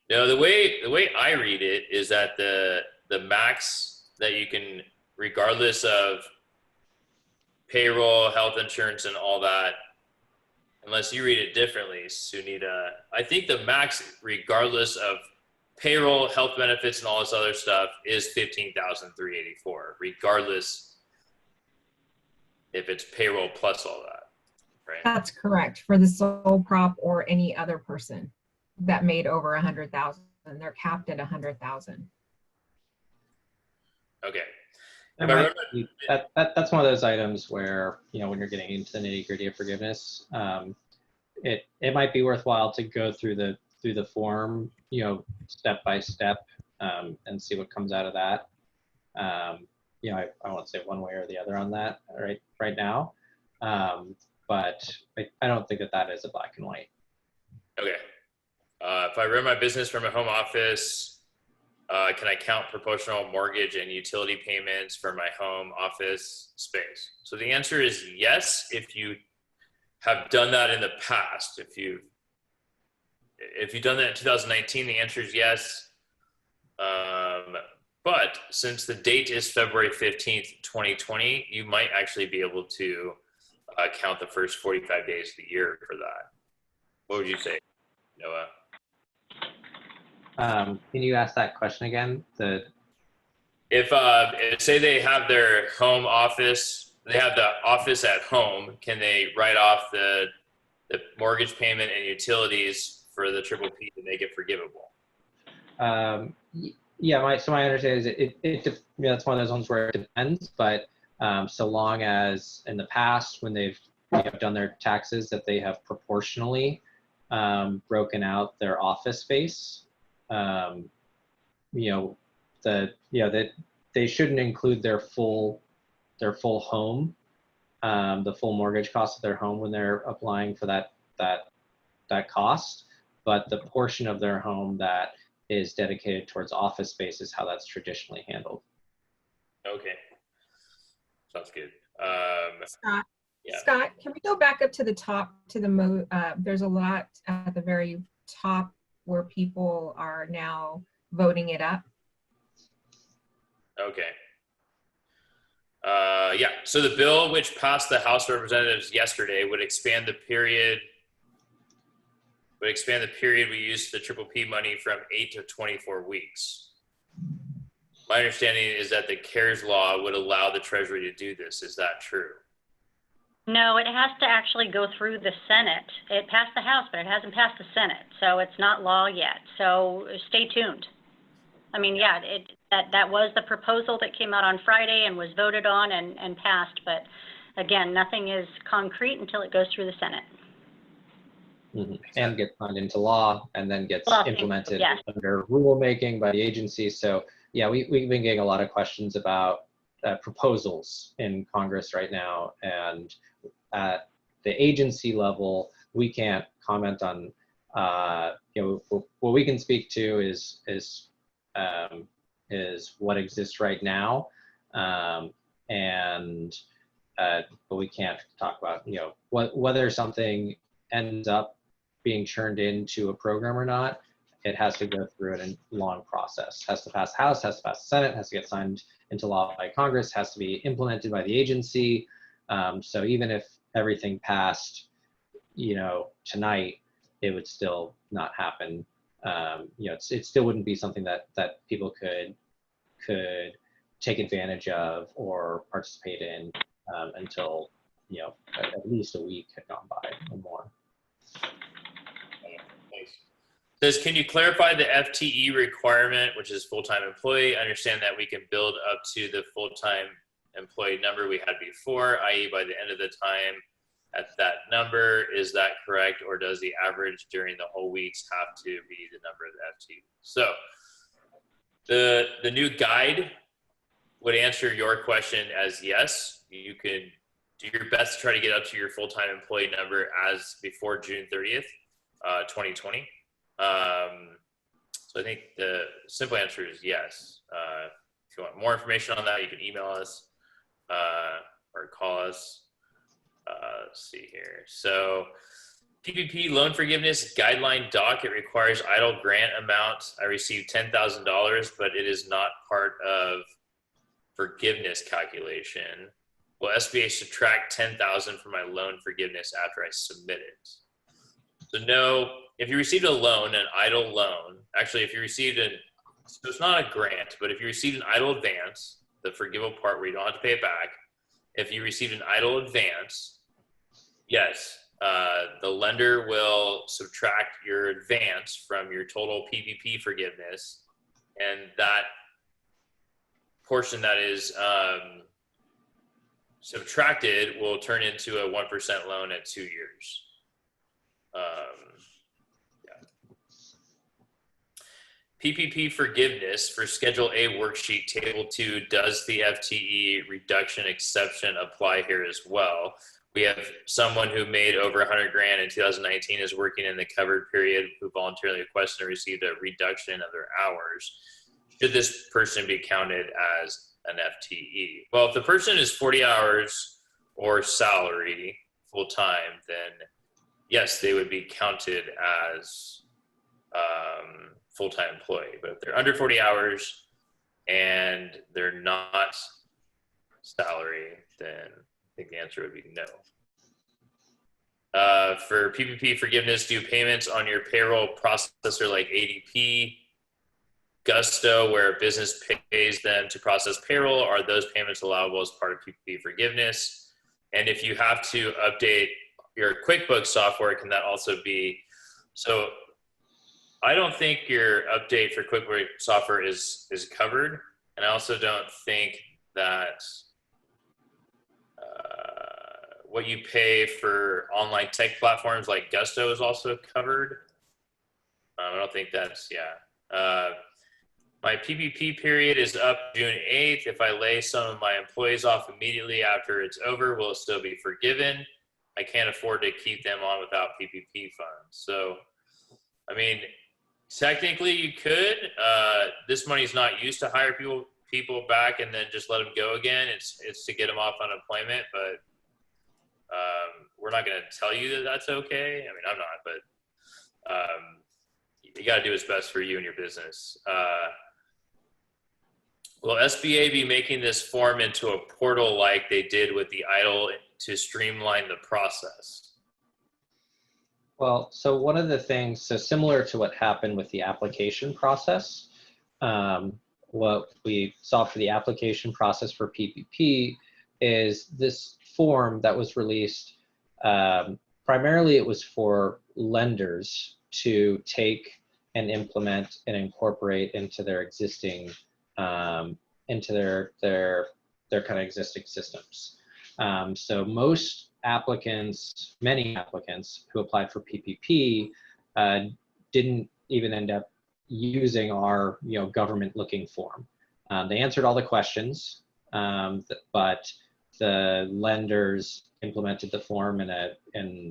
No, the way I read it is that the max that you can, regardless of payroll, health insurance, and all that, unless you read it differently, Sunita, I think the max, regardless of payroll, health benefits, and all this other stuff, is $15,384, regardless if it's payroll plus all that, right? That's correct, for the sole prop or any other person that made over 100,000. They're capped at 100,000. Okay. That's one of those items where, you know, when you're getting into the nitty-gritty of forgiveness, it might be worthwhile to go through the form, you know, step by step, and see what comes out of that. You know, I won't say one way or the other on that right now, but I don't think that is a black and white. Okay. If I run my business from a home office, can I count proportional mortgage and utility payments for my home office space? So the answer is yes, if you have done that in the past. If you've done that in 2019, the answer is yes. But since the date is February 15th, 2020, you might actually be able to count the first 45 days of the year for that. What would you say, Noah? Can you ask that question again? If say they have their home office, they have the office at home, can they write off the mortgage payment and utilities for the triple P to make it forgivable? Yeah, my understanding is that's one of those ones where it depends, but so long as in the past when they've done their taxes that they have proportionally broken out their office space, that they shouldn't include their full home, the full mortgage cost of their home when they're applying for that cost, but the portion of their home that is dedicated towards office space is how that's traditionally handled. Okay, sounds good. Scott, yeah. Scott, can we go back up to the top to the there's a lot at the very top where people are now voting it up. Okay. Yeah, so the bill which passed the House of Representatives yesterday would expand the period we use the triple P money from 8 to 24 weeks. My understanding is that the CARES law would allow the Treasury to do this. Is that true? No, it has to actually go through the Senate. It passed the House, but it hasn't passed the Senate, so it's not law yet. So stay tuned. I mean, yeah, that was the proposal that came out on Friday and was voted on and passed, but again, nothing is concrete until it goes through the Senate. Mm-hmm. And gets signed into law and then gets implemented yes. under rulemaking by the agency. So yeah, we've been getting a lot of questions about proposals in Congress right now, and at the agency level, we can't comment on. What we can speak to is what exists right now, but we can't talk about whether something ends up being churned into a program or not. It has to go through a long process. Has to pass the House, has to pass the Senate, has to get signed into law by Congress, has to be implemented by the agency. So even if everything passed, tonight, it would still not happen. It still wouldn't be something that people could take advantage of or participate in until at least a week had gone by or more. Says, can you clarify the FTE requirement, which is full-time employee? I understand that we can build up to the full-time employee number we had before, i.e. by the end of the time at that number. Is that correct? Or does the average during the whole weeks have to be the number of the FTE? So the new guide would answer your question as yes. You can do your best to try to get up to your full-time employee number as before June 30th, 2020. So I think the simple answer is yes. If you want more information on that, you can email us. or call us. Let's see here. So PPP loan forgiveness guideline doc, it requires idle grant amount. I received $10,000, but it is not part of forgiveness calculation. Will SBA subtract $10,000 from my loan forgiveness after I submit it? So no, if you received a loan, an idle loan, actually if you received so it's not a grant, but if you received an idle advance, the forgivable part where you don't have to pay it back, if you received an idle advance, yes, the lender will subtract your advance from your total PPP forgiveness, and that portion that is subtracted will turn into a 1% loan at 2 years. PPP forgiveness for Schedule A worksheet table 2, does the FTE reduction exception apply here as well? We have someone who made over 100 grand in 2019 is working in the covered period who voluntarily requested and received a reduction of their hours. Should this person be counted as an FTE? Well, if the person is 40 hours or salary full-time, then yes, they would be counted as full-time employee. But if they're under 40 hours and they're not salary, then I think the answer would be no. For PPP forgiveness, do payments on your payroll processor like ADP, Gusto, where a business pays them to process payroll, are those payments allowable as part of PPP forgiveness? And if you have to update your QuickBooks software, can that also be? So I don't think your update for QuickBooks software is covered. And I also don't think that what you pay for online tech platforms like Gusto is also covered. I don't think that's, yeah. My PPP period is up June 8th. If I lay some of my employees off immediately after it's over, will it still be forgiven? I can't afford to keep them on without PPP funds. So, I mean, technically you could. This money's not used to hire people back and then just let them go again. It's to get them off unemployment, but we're not going to tell you that that's okay. I mean, I'm not, but you got to do what's best for you and your business. Will SBA be making this form into a portal like they did with the EIDL to streamline the process? Well, so one of the things, so similar to what happened with the application process, what we saw for the application process for PPP is this form that was released. Primarily, it was for lenders to take and implement and incorporate into their existing, into their kind of existing systems. So most applicants, many applicants who applied for PPP didn't even end up using our government-looking form. They answered all the questions, but the lenders implemented the form in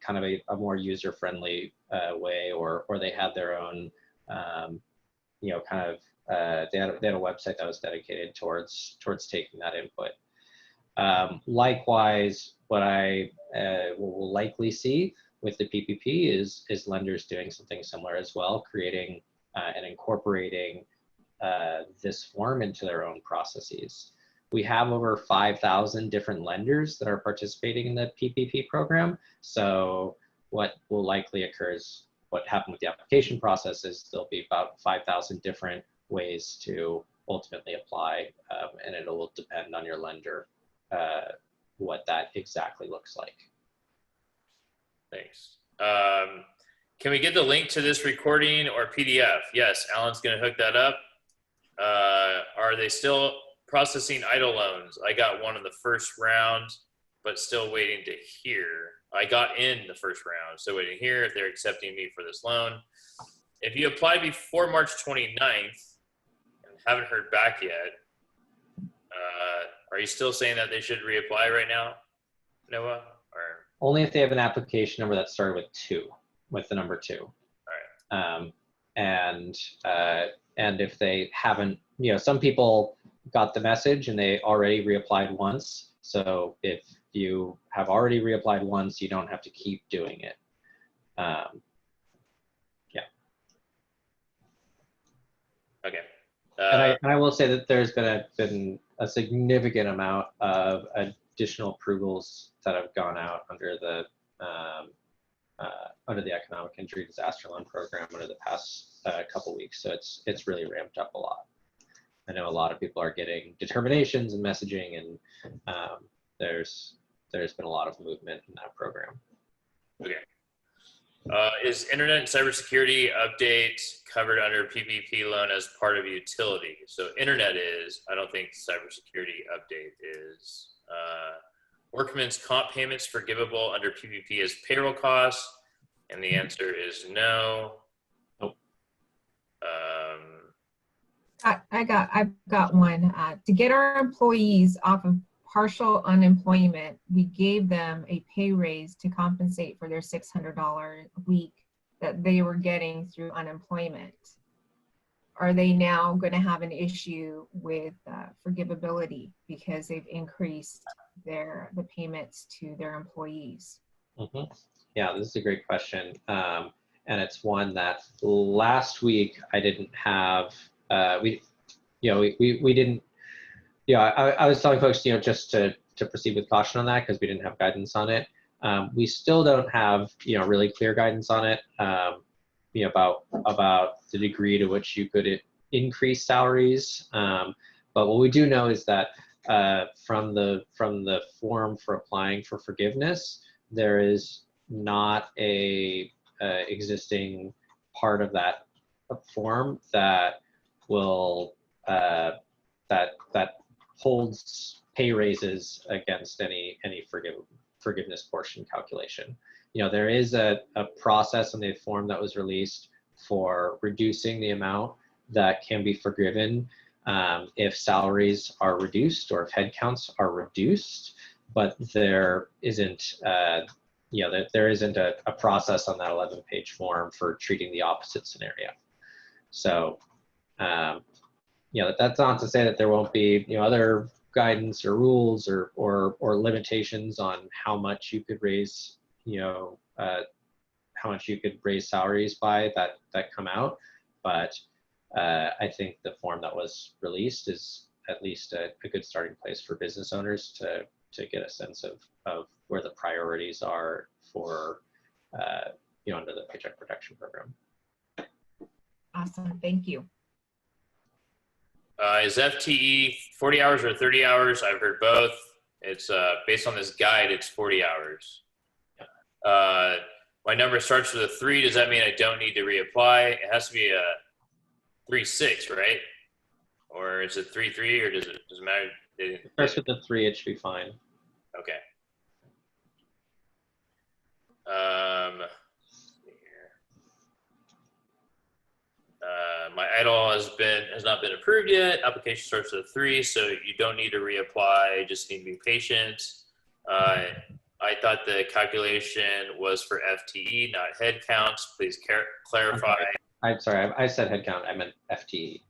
kind of a more user-friendly way, or they had their own, they had a website that was dedicated towards taking that input. Likewise, what I will likely see with the PPP is lenders doing something similar as well, creating and incorporating this form into their own processes. We have over 5,000 different lenders that are participating in the PPP program. So what will likely occur is what happened with the application process is there'll be about 5,000 different ways to ultimately apply, and it will depend on your lender what that exactly looks like. Thanks. Can we get the link to this recording or PDF? Yes, Alan's going to hook that up. Are they still processing EIDL loans? I got one in the first round, but still waiting to hear. I got in the first round, so waiting to hear if they're accepting me for this loan. If you applied before March 29th and haven't heard back yet, are you still saying that they should reapply right now, Noah? Or only if they have an application number that started with 2, with the number 2. All right. And if they haven't, some people got the message and they already reapplied once. So if you have already reapplied once, you don't have to keep doing it. Yeah. Okay. And I will say that there's been a significant amount of additional approvals that have gone out under the Economic Injury Disaster Loan Program over the past couple weeks. So it's really ramped up a lot. I know a lot of people are getting determinations and messaging, and there's been a lot of movement in that program. Okay. Is internet and cybersecurity update covered under PPP loan as part of utility? So internet is, I don't think cybersecurity update is. Workman's comp payments forgivable under PPP as payroll costs? And the answer is no. Nope. I've got one. To get our employees off of partial unemployment, we gave them a pay raise to compensate for their $600 a week that they were getting through unemployment. Are they now going to have an issue with forgivability because they've increased the payments to their employees? Mm-hmm. Yeah, this is a great question. And it's one that last week I didn't have, we didn't, I was telling folks, just to proceed with caution on that because we didn't have guidance on it. We still don't have, really clear guidance on it, about the degree to which you could increase salaries. But what we do know is that from the form for applying for forgiveness, there is not a existing part of that form that will that holds pay raises against any forgiveness portion calculation. There is a process in the form that was released for reducing the amount that can be forgiven if salaries are reduced or if headcounts are reduced, but there isn't there isn't a process on that 11-page form for treating the opposite scenario. So that's not to say that there won't be other guidance or rules or limitations on how much you could raise how much you could raise salaries by that come out, but I think the form that was released is at least a good starting place for business owners to get a sense of where the priorities are for under the Paycheck Protection Program. Awesome, thank you. Is FTE 40 hours or 30 hours? I've heard both. It's based on this guide, it's 40 hours. My number starts with a 3. Does that mean I don't need to reapply? It has to be a 3.6, right? Or is it 3.3, or does it matter? It starts with the 3, it should be fine. Okay. My EIDL has not been approved yet. Application starts with a 3, so you don't need to reapply. Just need to be patient. I thought the calculation was for FTE, not head counts. Please clarify. I'm sorry. I said head count. I meant FTE.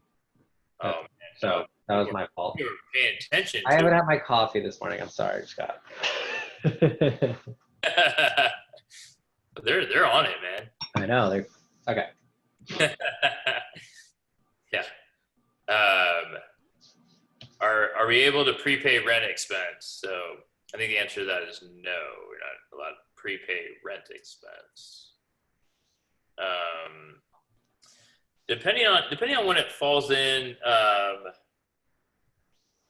Oh, man. So that was my fault. You were paying attention. I haven't had my coffee this morning. I'm sorry, Scott. They're on it, man. I know. They're okay. Yeah. Are we able to prepay rent expense? So I think the answer to that is no. We're not allowed to prepay rent expense. Depending on when it falls in,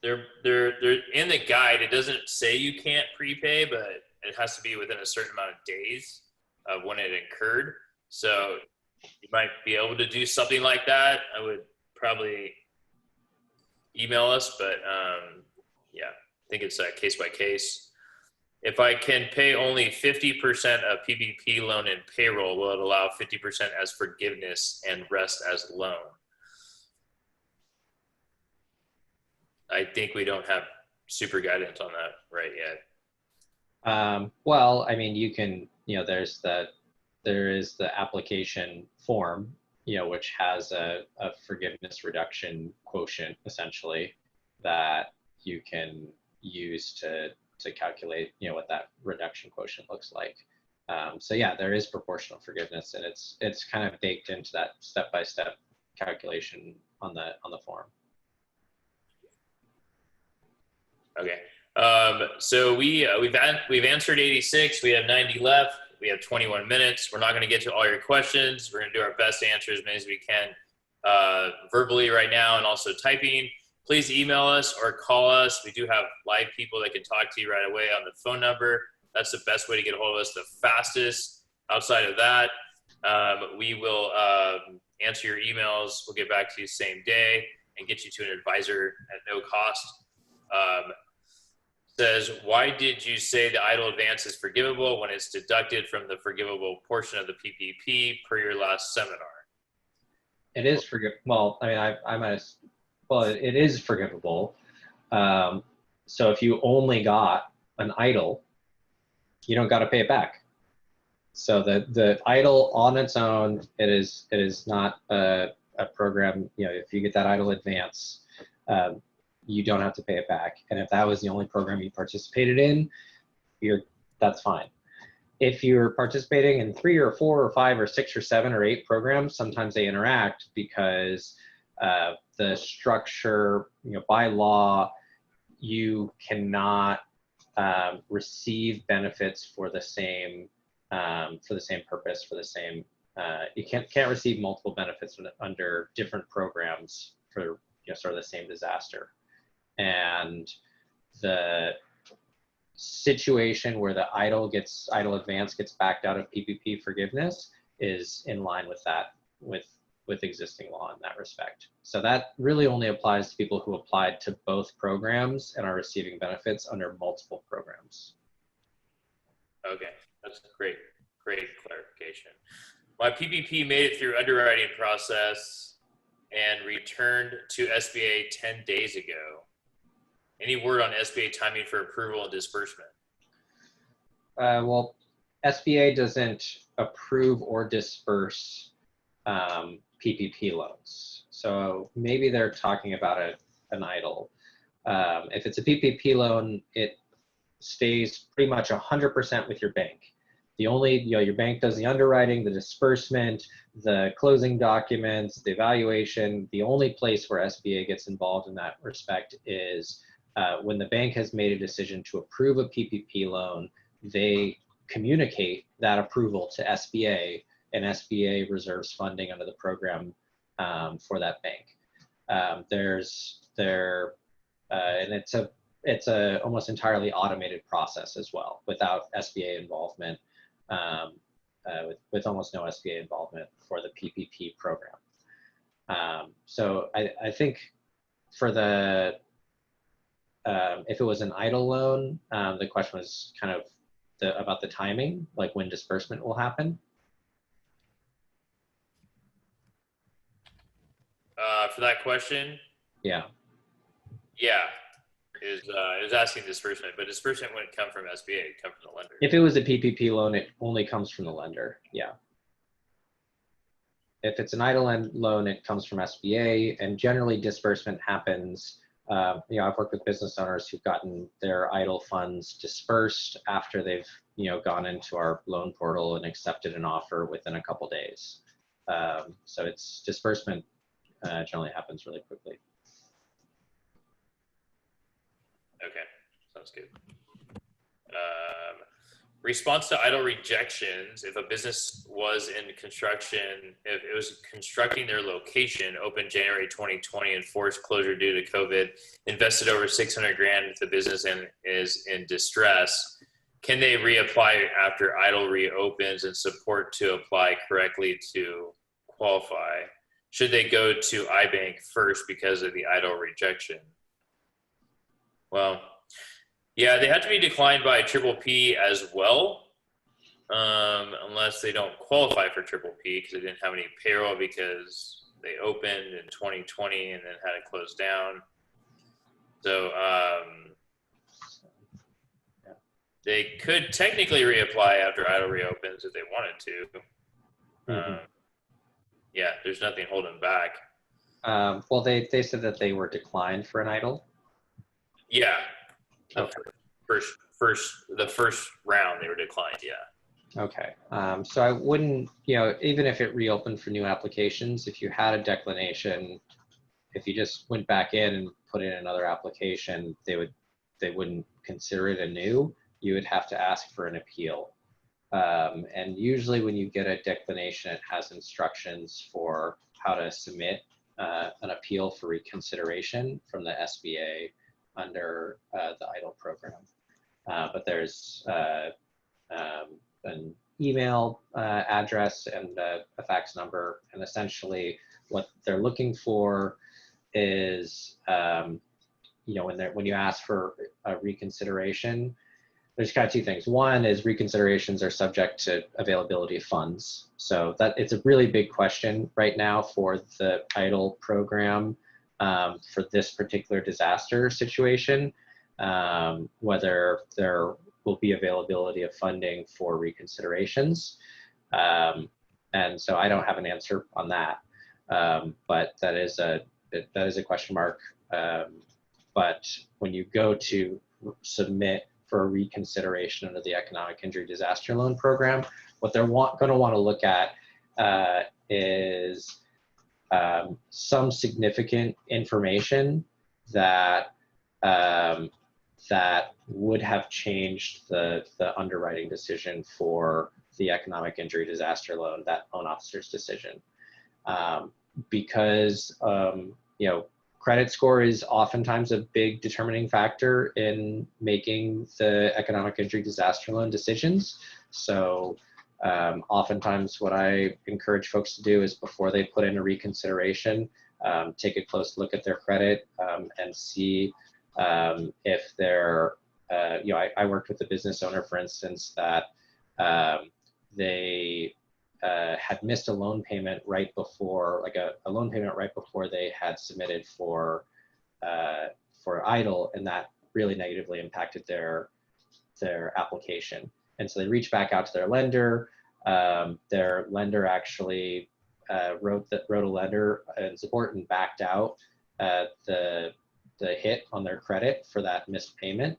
they're in the guide. It doesn't say you can't prepay, but it has to be within a certain amount of days of when it incurred. So you might be able to do something like that. I would probably email us, but yeah, I think it's case by case. If I can pay only 50% of PPP loan in payroll, will it allow 50% as forgiveness and rest as loan? I think we don't have super guidance on that right yet. Well, I mean, you can, there is the application form, which has a forgiveness reduction quotient essentially. that you can use to calculate, what that reduction quotient looks like. So yeah, there is proportional forgiveness, and it's kind of baked into that step-by-step calculation on the form. Okay. So we've answered 86. We have 90 left. We have 21 minutes. We're not going to get to all your questions. We're going to do our best to answer as many as we can verbally right now and also typing. Please email us or call us. We do have live people that can talk to you right away on the phone number. That's the best way to get a hold of us, the fastest. Outside of that, we will answer your emails. We'll get back to you same day and get you to an advisor at no cost. Says, why did you say the EIDL advance is forgivable when it's deducted from the forgivable portion of the PPP per your last seminar? It is forgivable. Well, I mean, it is forgivable. So if you only got an EIDL, you don't got to pay it back. So the EIDL on its own, it is not a program. If you get that EIDL advance, you don't have to pay it back. And if that was the only program you participated in, that's fine. If you're participating in 3 or 4 or 5 or 6 or 7 or 8 programs, sometimes they interact because the structure, by law, you cannot receive benefits for the same purpose, for the same. You can't receive multiple benefits under different programs for sort of the same disaster. And the situation where the EIDL advance gets backed out of PPP forgiveness is in line with that, with existing law in that respect. So that really only applies to people who applied to both programs and are receiving benefits under multiple programs. Okay, that's a great clarification. My PPP made it through underwriting process and returned to SBA 10 days ago. Any word on SBA timing for approval and disbursement? Well, SBA doesn't approve or disperse PPP loans. So maybe they're talking about an EIDL. If it's a PPP loan, it stays pretty much 100% with your bank. The only, your bank does the underwriting, the disbursement, the closing documents, the evaluation. The only place where SBA gets involved in that respect is when the bank has made a decision to approve a PPP loan, they communicate that approval to SBA, and SBA reserves funding under the program for that bank. And it's a almost entirely automated process as well, without SBA involvement, with almost no SBA involvement for the PPP program. So I think for the if it was an EIDL loan, the question was kind of about the timing, like when disbursement will happen. For that question? Yeah. Yeah. It was asking disbursement, but disbursement wouldn't come from SBA, it'd come from the lender. If it was a PPP loan, it only comes from the lender. Yeah. If it's an EIDL loan, it comes from SBA, and generally disbursement happens. I've worked with business owners who've gotten their EIDL funds dispersed after they've, gone into our loan portal and accepted an offer within a couple days. So it's disbursement generally happens really quickly. Okay, sounds good. Response to EIDL rejections. If a business was in construction, if it was constructing their location, open January 2020 and forced closure due to COVID, invested over 600 grand if the business is in distress, can they reapply after EIDL reopens and support to apply correctly to qualify? Should they go to iBank first because of the EIDL rejection? Well, yeah, they have to be declined by PPP as well, unless they don't qualify for PPP because they didn't have any payroll because they opened in 2020 and then had to close down. So they could technically reapply after EIDL reopens if they wanted to. Yeah, there's nothing holding back. Well, they said that they were declined for an EIDL. Yeah. Okay. The first round they were declined. Yeah. Okay. So I wouldn't, even if it reopened for new applications, if you had a declination, if you just went back in and put in another application, they wouldn't consider it anew. You would have to ask for an appeal. And usually when you get a declination, it has instructions for how to submit an appeal for reconsideration from the SBA under the EIDL program. But there's an email address and a fax number, and essentially what they're looking for is, when you ask for a reconsideration, there's kind of two things. One is reconsiderations are subject to availability of funds. So that it's a really big question right now for the EIDL program for this particular disaster situation, whether there will be availability of funding for reconsiderations. And so I don't have an answer on that, but that is a question mark. But when you go to submit for a reconsideration under the Economic Injury Disaster Loan Program, what they're going to want to look at is some significant information that that would have changed the underwriting decision for the Economic Injury Disaster Loan, that loan officer's decision, because credit score is oftentimes a big determining factor in making the economic injury disaster loan decisions. So oftentimes what I encourage folks to do is before they put in a reconsideration, take a close look at their credit and see if they're, I worked with a business owner, for instance, that they had missed a loan payment right before, like a loan payment right before they had submitted for EIDL, and that really negatively impacted their application. And so they reached back out to their lender. Their lender actually wrote a letter in support and backed out the hit on their credit for that missed payment,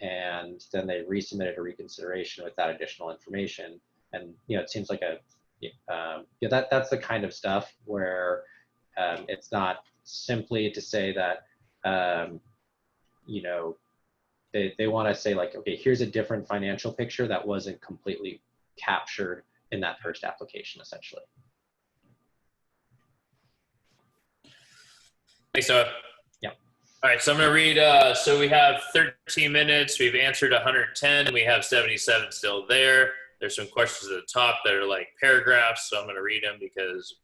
and then they resubmitted a reconsideration with that additional information. And it seems like that's the kind of stuff where it's not simply to say that they want to say like, okay, here's a different financial picture that wasn't completely captured in that first application, essentially. Thanks, Noah. Yeah. All right, so I'm going to read. So we have 13 minutes. We've answered 110. And we have 77 still there. There's some questions at the top that are like paragraphs, so I'm going to read them because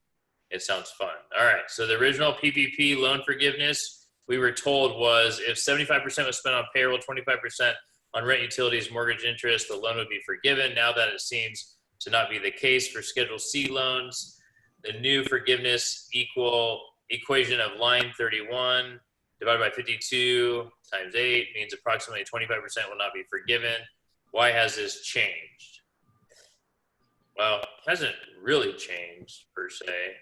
it sounds fun. All right, so the original PPP loan forgiveness, we were told was if 75% was spent on payroll, 25% on rent, utilities, mortgage interest, the loan would be forgiven. Now that it seems to not be the case for Schedule C loans, the new forgiveness equation of line 31 divided by 52 times 8 means approximately 25% will not be forgiven. Why has this changed? Well, it hasn't really changed per se.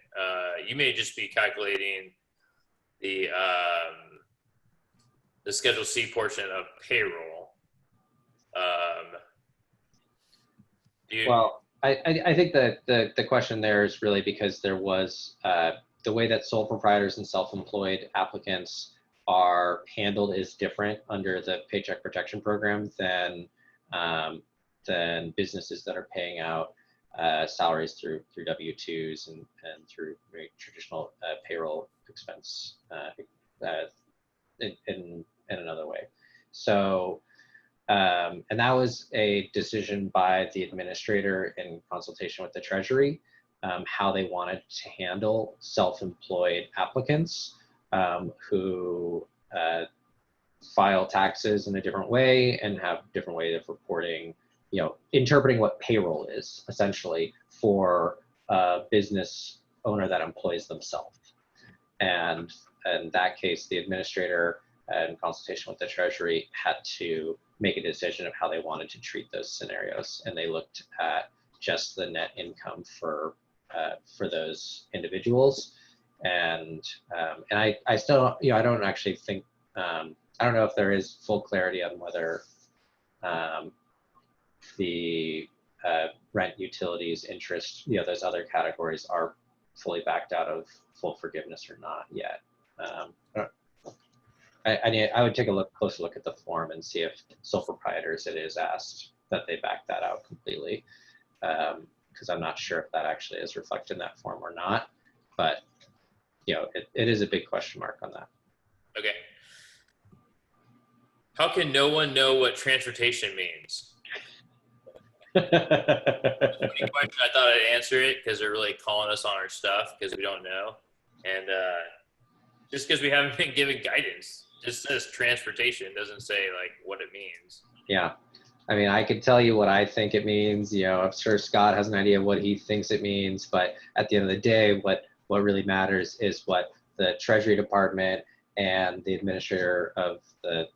You may just be calculating the Schedule C portion of payroll. Well, I think that the question there is really because there was the way that sole proprietors and self-employed applicants are handled is different under the Paycheck Protection Program than businesses that are paying out salaries through W-2s and through very traditional payroll expense in another way. So, and that was a decision by the administrator in consultation with the Treasury, how they wanted to handle self-employed applicants who file taxes in a different way and have different ways of reporting, interpreting what payroll is essentially for a business owner that employs themselves. And in that case, the administrator, in consultation with the Treasury, had to make a decision of how they wanted to treat those scenarios. And they looked at just the net income for those individuals. And I still, I don't actually think I don't know if there is full clarity on whether the rent, utilities, interest, those other categories are fully backed out of full forgiveness or not yet. I would take a closer look at the form and see if sole proprietors, it is asked that they back that out completely. Because I'm not sure if that actually is reflected in that form or not, but it is a big question mark on that. Okay. How can no one know what transportation means? Funny question. I thought I'd answer it because they're really calling us on our stuff because we don't know, and just because we haven't been given guidance. Just says transportation, doesn't say like what it means. Yeah, I mean, I could tell you what I think it means. I'm sure Scott has an idea of what he thinks it means, but at the end of the day, what really matters is what the Treasury Department and the administrator of the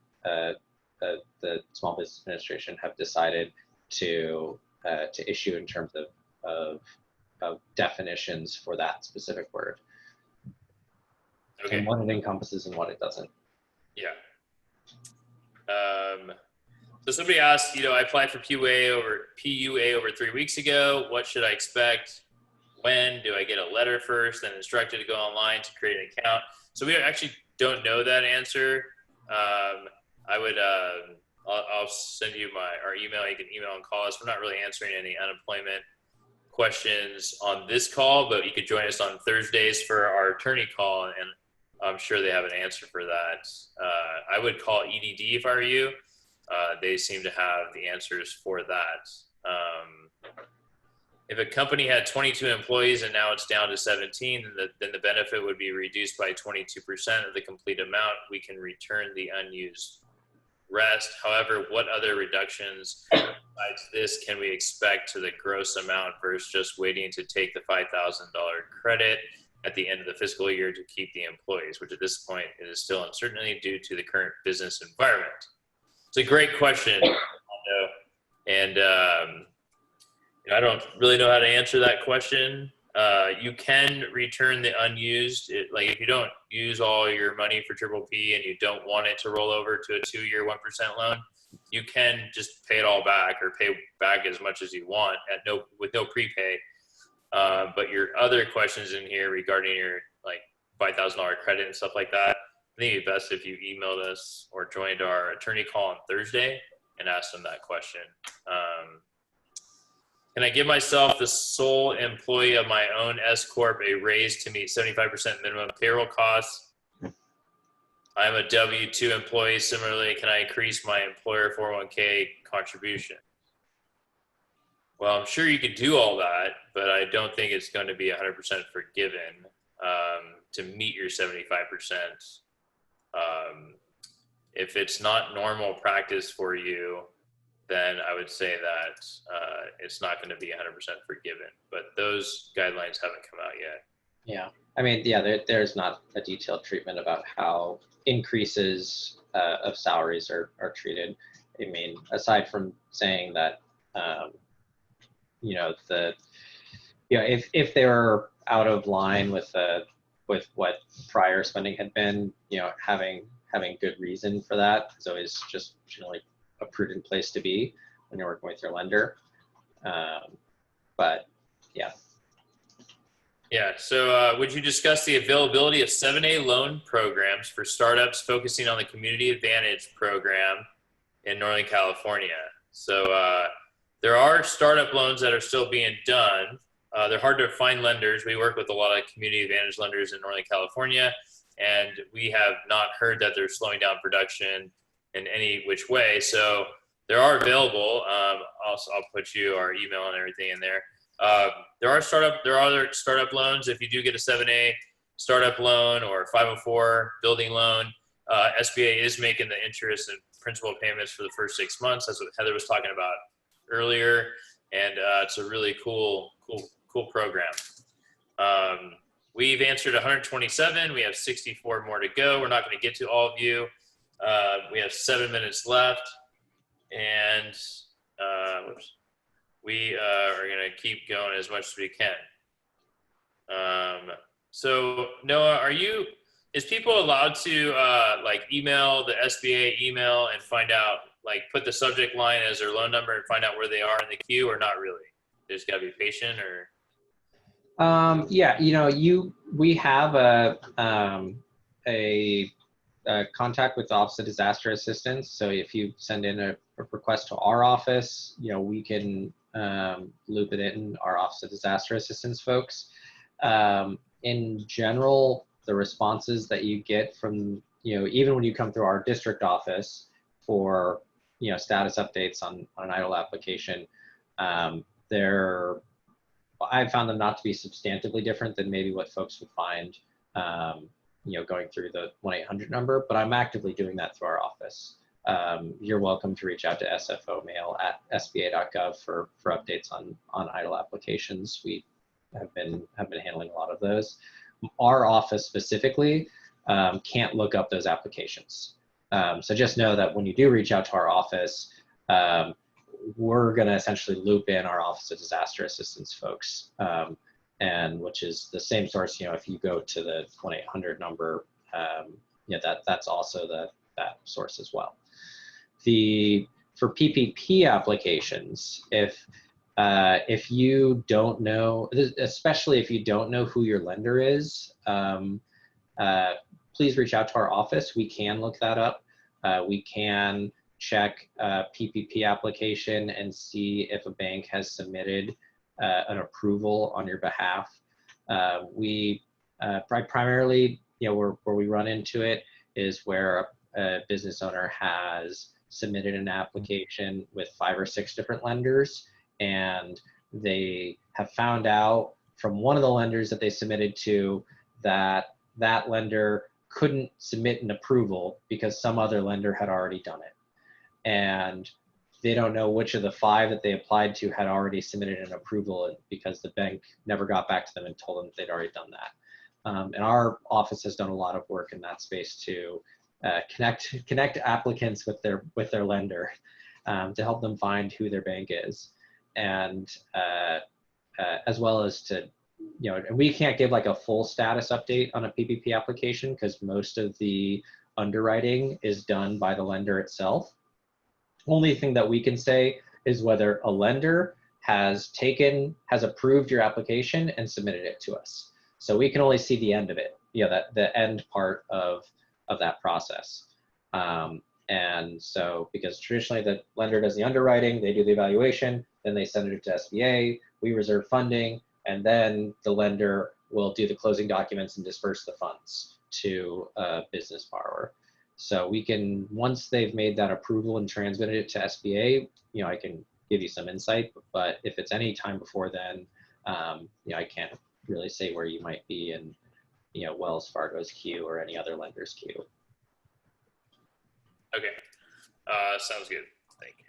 Small Business Administration have decided to issue in terms of definitions for that specific word. Okay. And what it encompasses and what it doesn't. Yeah. So somebody asked, I applied for PUA over 3 weeks ago. What should I expect? When do I get a letter first, then instructed to go online to create an account? So we actually don't know that answer. I would, I'll send you our email. You can email and call us. We're not really answering any unemployment questions on this call, but you could join us on Thursdays for our attorney call, and I'm sure they have an answer for that. I would call EDD if I were you. They seem to have the answers for that. If a company had 22 employees and now it's down to 17, then the benefit would be reduced by 22% of the complete amount. We can return the unused rest. However, what other reductions besides this can we expect to the gross amount versus just waiting to take the $5,000 credit at the end of the fiscal year to keep the employees, which at this point it is still uncertainty due to the current business environment? It's a great question, and I don't really know how to answer that question. You can return the unused. Like if you don't use all your money for PPP and you don't want it to roll over to a 2-year 1% loan, you can just pay it all back or pay back as much as you want with no prepay. But your other questions in here regarding your like $5,000 credit and stuff like that, I think it'd be best if you emailed us or joined our attorney call on Thursday and asked them that question. Can I give myself, the sole employee of my own S Corp, a raise to meet 75% minimum payroll costs? I'm a W-2 employee. Similarly, can I increase my employer 401k contribution? Well, I'm sure you could do all that, but I don't think it's going to be 100% forgiven to meet your 75%. If it's not normal practice for you, then I would say that it's not going to be 100% forgiven. But those guidelines haven't come out yet. Yeah, I mean, yeah, there's not a detailed treatment about how increases of salaries are treated. I mean, aside from saying that, if they were out of line with what prior spending had been, having good reason for that is always just generally a prudent place to be when you're working with your lender. But yeah. Yeah, so would you discuss the availability of 7A loan programs for startups focusing on the Community Advantage program in Northern California? So there are startup loans that are still being done. They're hard to find lenders. We work with a lot of Community Advantage lenders in Northern California, and we have not heard that they're slowing down production in any which way. So there are available. I'll put you our email and everything in there. There are other startup loans. If you do get a 7A startup loan or a 504 building loan, SBA is making the interest and principal payments for the first 6 months. That's what Heather was talking about earlier, and it's a really cool program. We've answered 127. We have 64 more to go. We're not going to get to all of you. We have 7 minutes left, and we are going to keep going as much as we can. So Noah, is people allowed to like email the SBA email and find out, like put the subject line as their loan number and find out where they are in the queue, or not really? They just gotta be patient, or? Yeah, we have a contact with the Office of Disaster Assistance. So if you send in a request to our office, we can loop it in our Office of Disaster Assistance folks. In general, the responses that you get from, even when you come through our district office for, status updates on an EIDL application, I've found them not to be substantively different than maybe what folks would find, going through the 1-800 number, but I'm actively doing that through our office. You're welcome to reach out to sfomail@sba.gov for updates on EIDL applications. We have been handling a lot of those. Our office specifically can't look up those applications. So just know that when you do reach out to our office, we're going to essentially loop in our Office of Disaster Assistance folks, and which is the same source. If you go to the 1-800 number, that's also that source as well. For PPP applications, if you don't know, especially if you don't know who your lender is, please reach out to our office. We can look that up. We can check PPP application and see if a bank has submitted an approval on your behalf. We primarily, where we run into it is where a business owner has submitted an application with 5 or 6 different lenders, and they have found out from one of the lenders that they submitted to that lender couldn't submit an approval because some other lender had already done it. And they don't know which of the 5 that they applied to had already submitted an approval because the bank never got back to them and told them that they'd already done that. And our office has done a lot of work in that space to connect applicants with their lender to help them find who their bank is, and as well as to, and we can't give like a full status update on a PPP application because most of the underwriting is done by the lender itself. Only thing that we can say is whether a lender has approved your application and submitted it to us. So we can only see the end of it, the end part of that process. And so, because traditionally the lender does the underwriting, they do the evaluation, then they send it to SBA, we reserve funding, and then the lender will do the closing documents and disperse the funds to a business borrower. So we can, once they've made that approval and transmitted it to SBA, I can give you some insight, but if it's any time before then, I can't really say where you might be in, Wells Fargo's queue or any other lender's queue. Okay, sounds good. Thank you.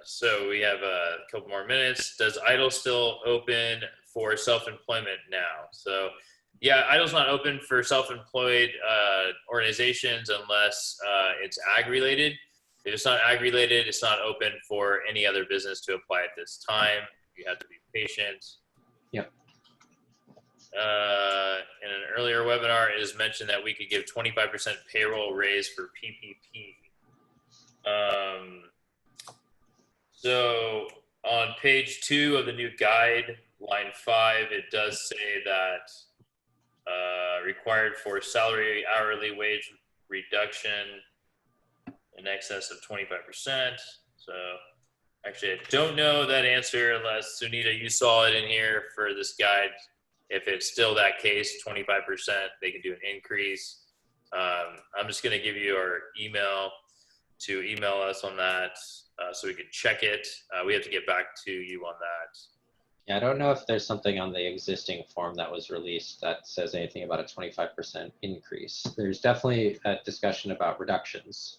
So we have a couple more minutes. Does EIDL still open for self-employment now? So yeah, EIDL's not open for self-employed organizations unless it's ag-related. If it's not ag-related, it's not open for any other business to apply at this time. You have to be patient. Yep. In an earlier webinar, it is mentioned that we could give 25% payroll raise for PPP. So on page 2 of the new guide, line 5, it does say that required for salary hourly wage reduction in excess of 25%. So actually, I don't know that answer unless Sunita, you saw it in here for this guide. If it's still that case, 25%, they can do an increase. I'm just going to give you our email to email us on that so we can check it. We have to get back to you on that. Yeah, I don't know if there's something on the existing form that was released that says anything about a 25% increase. There's definitely a discussion about reductions,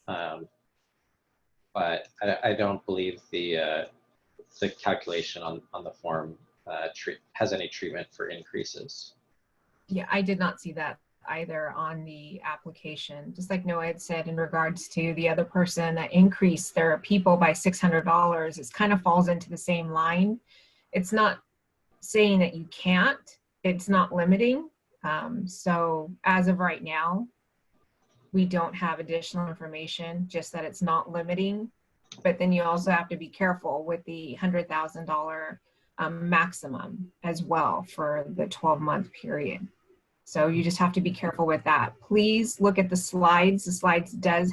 but I don't believe the calculation on the form has any treatment for increases. Yeah, I did not see that either on the application. Just like Noah had said in regards to the other person that increased their people by $600, it kind of falls into the same line. It's not saying that you can't, it's not limiting. So as of right now, we don't have additional information, just that it's not limiting. But then you also have to be careful with the $100,000 maximum as well for the 12-month period. So you just have to be careful with that. Please look at the slides. The slides does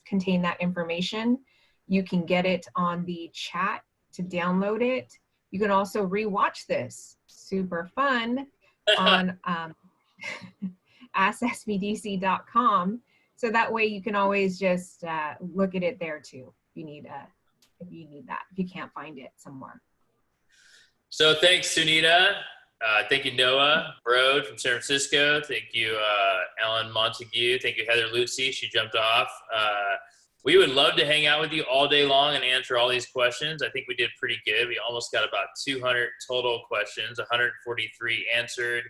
contain that information. You can get it on the chat to download it. You can also rewatch this, super fun, on AskSBDC.com. So that way you can always just look at it there too, if you need that, if you can't find it somewhere. So thanks, Sunita. Thank you, Noah Brode from San Francisco. Thank you, Ellen Montague. Thank you, Heather Lucy. She jumped off. We would love to hang out with you all day long and answer all these questions. I think we did pretty good. We almost got about 200 total questions, 143 answered,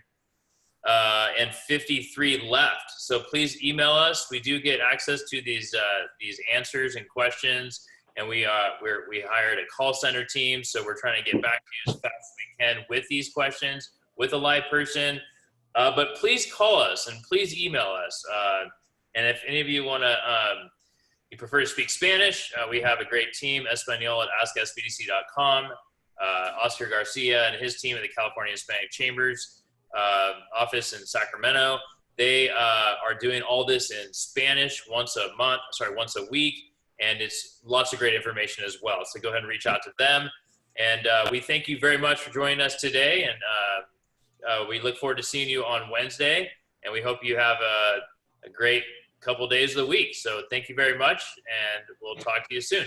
and 53 left. So please email us. We do get access to these answers and questions, and we hired a call center team. So we're trying to get back to you as fast as we can with these questions, with a live person. But please call us and please email us. And if any of you want to, you prefer to speak Spanish, we have a great team, Espanol at AskSBDC.com. Oscar Garcia and his team at the California Hispanic Chambers office in Sacramento. They are doing all this in Spanish once a week, and it's lots of great information as well. So go ahead and reach out to them. And we thank you very much for joining us today, and we look forward to seeing you on Wednesday, and we hope you have a great couple days of the week. So thank you very much, and we'll talk to you soon.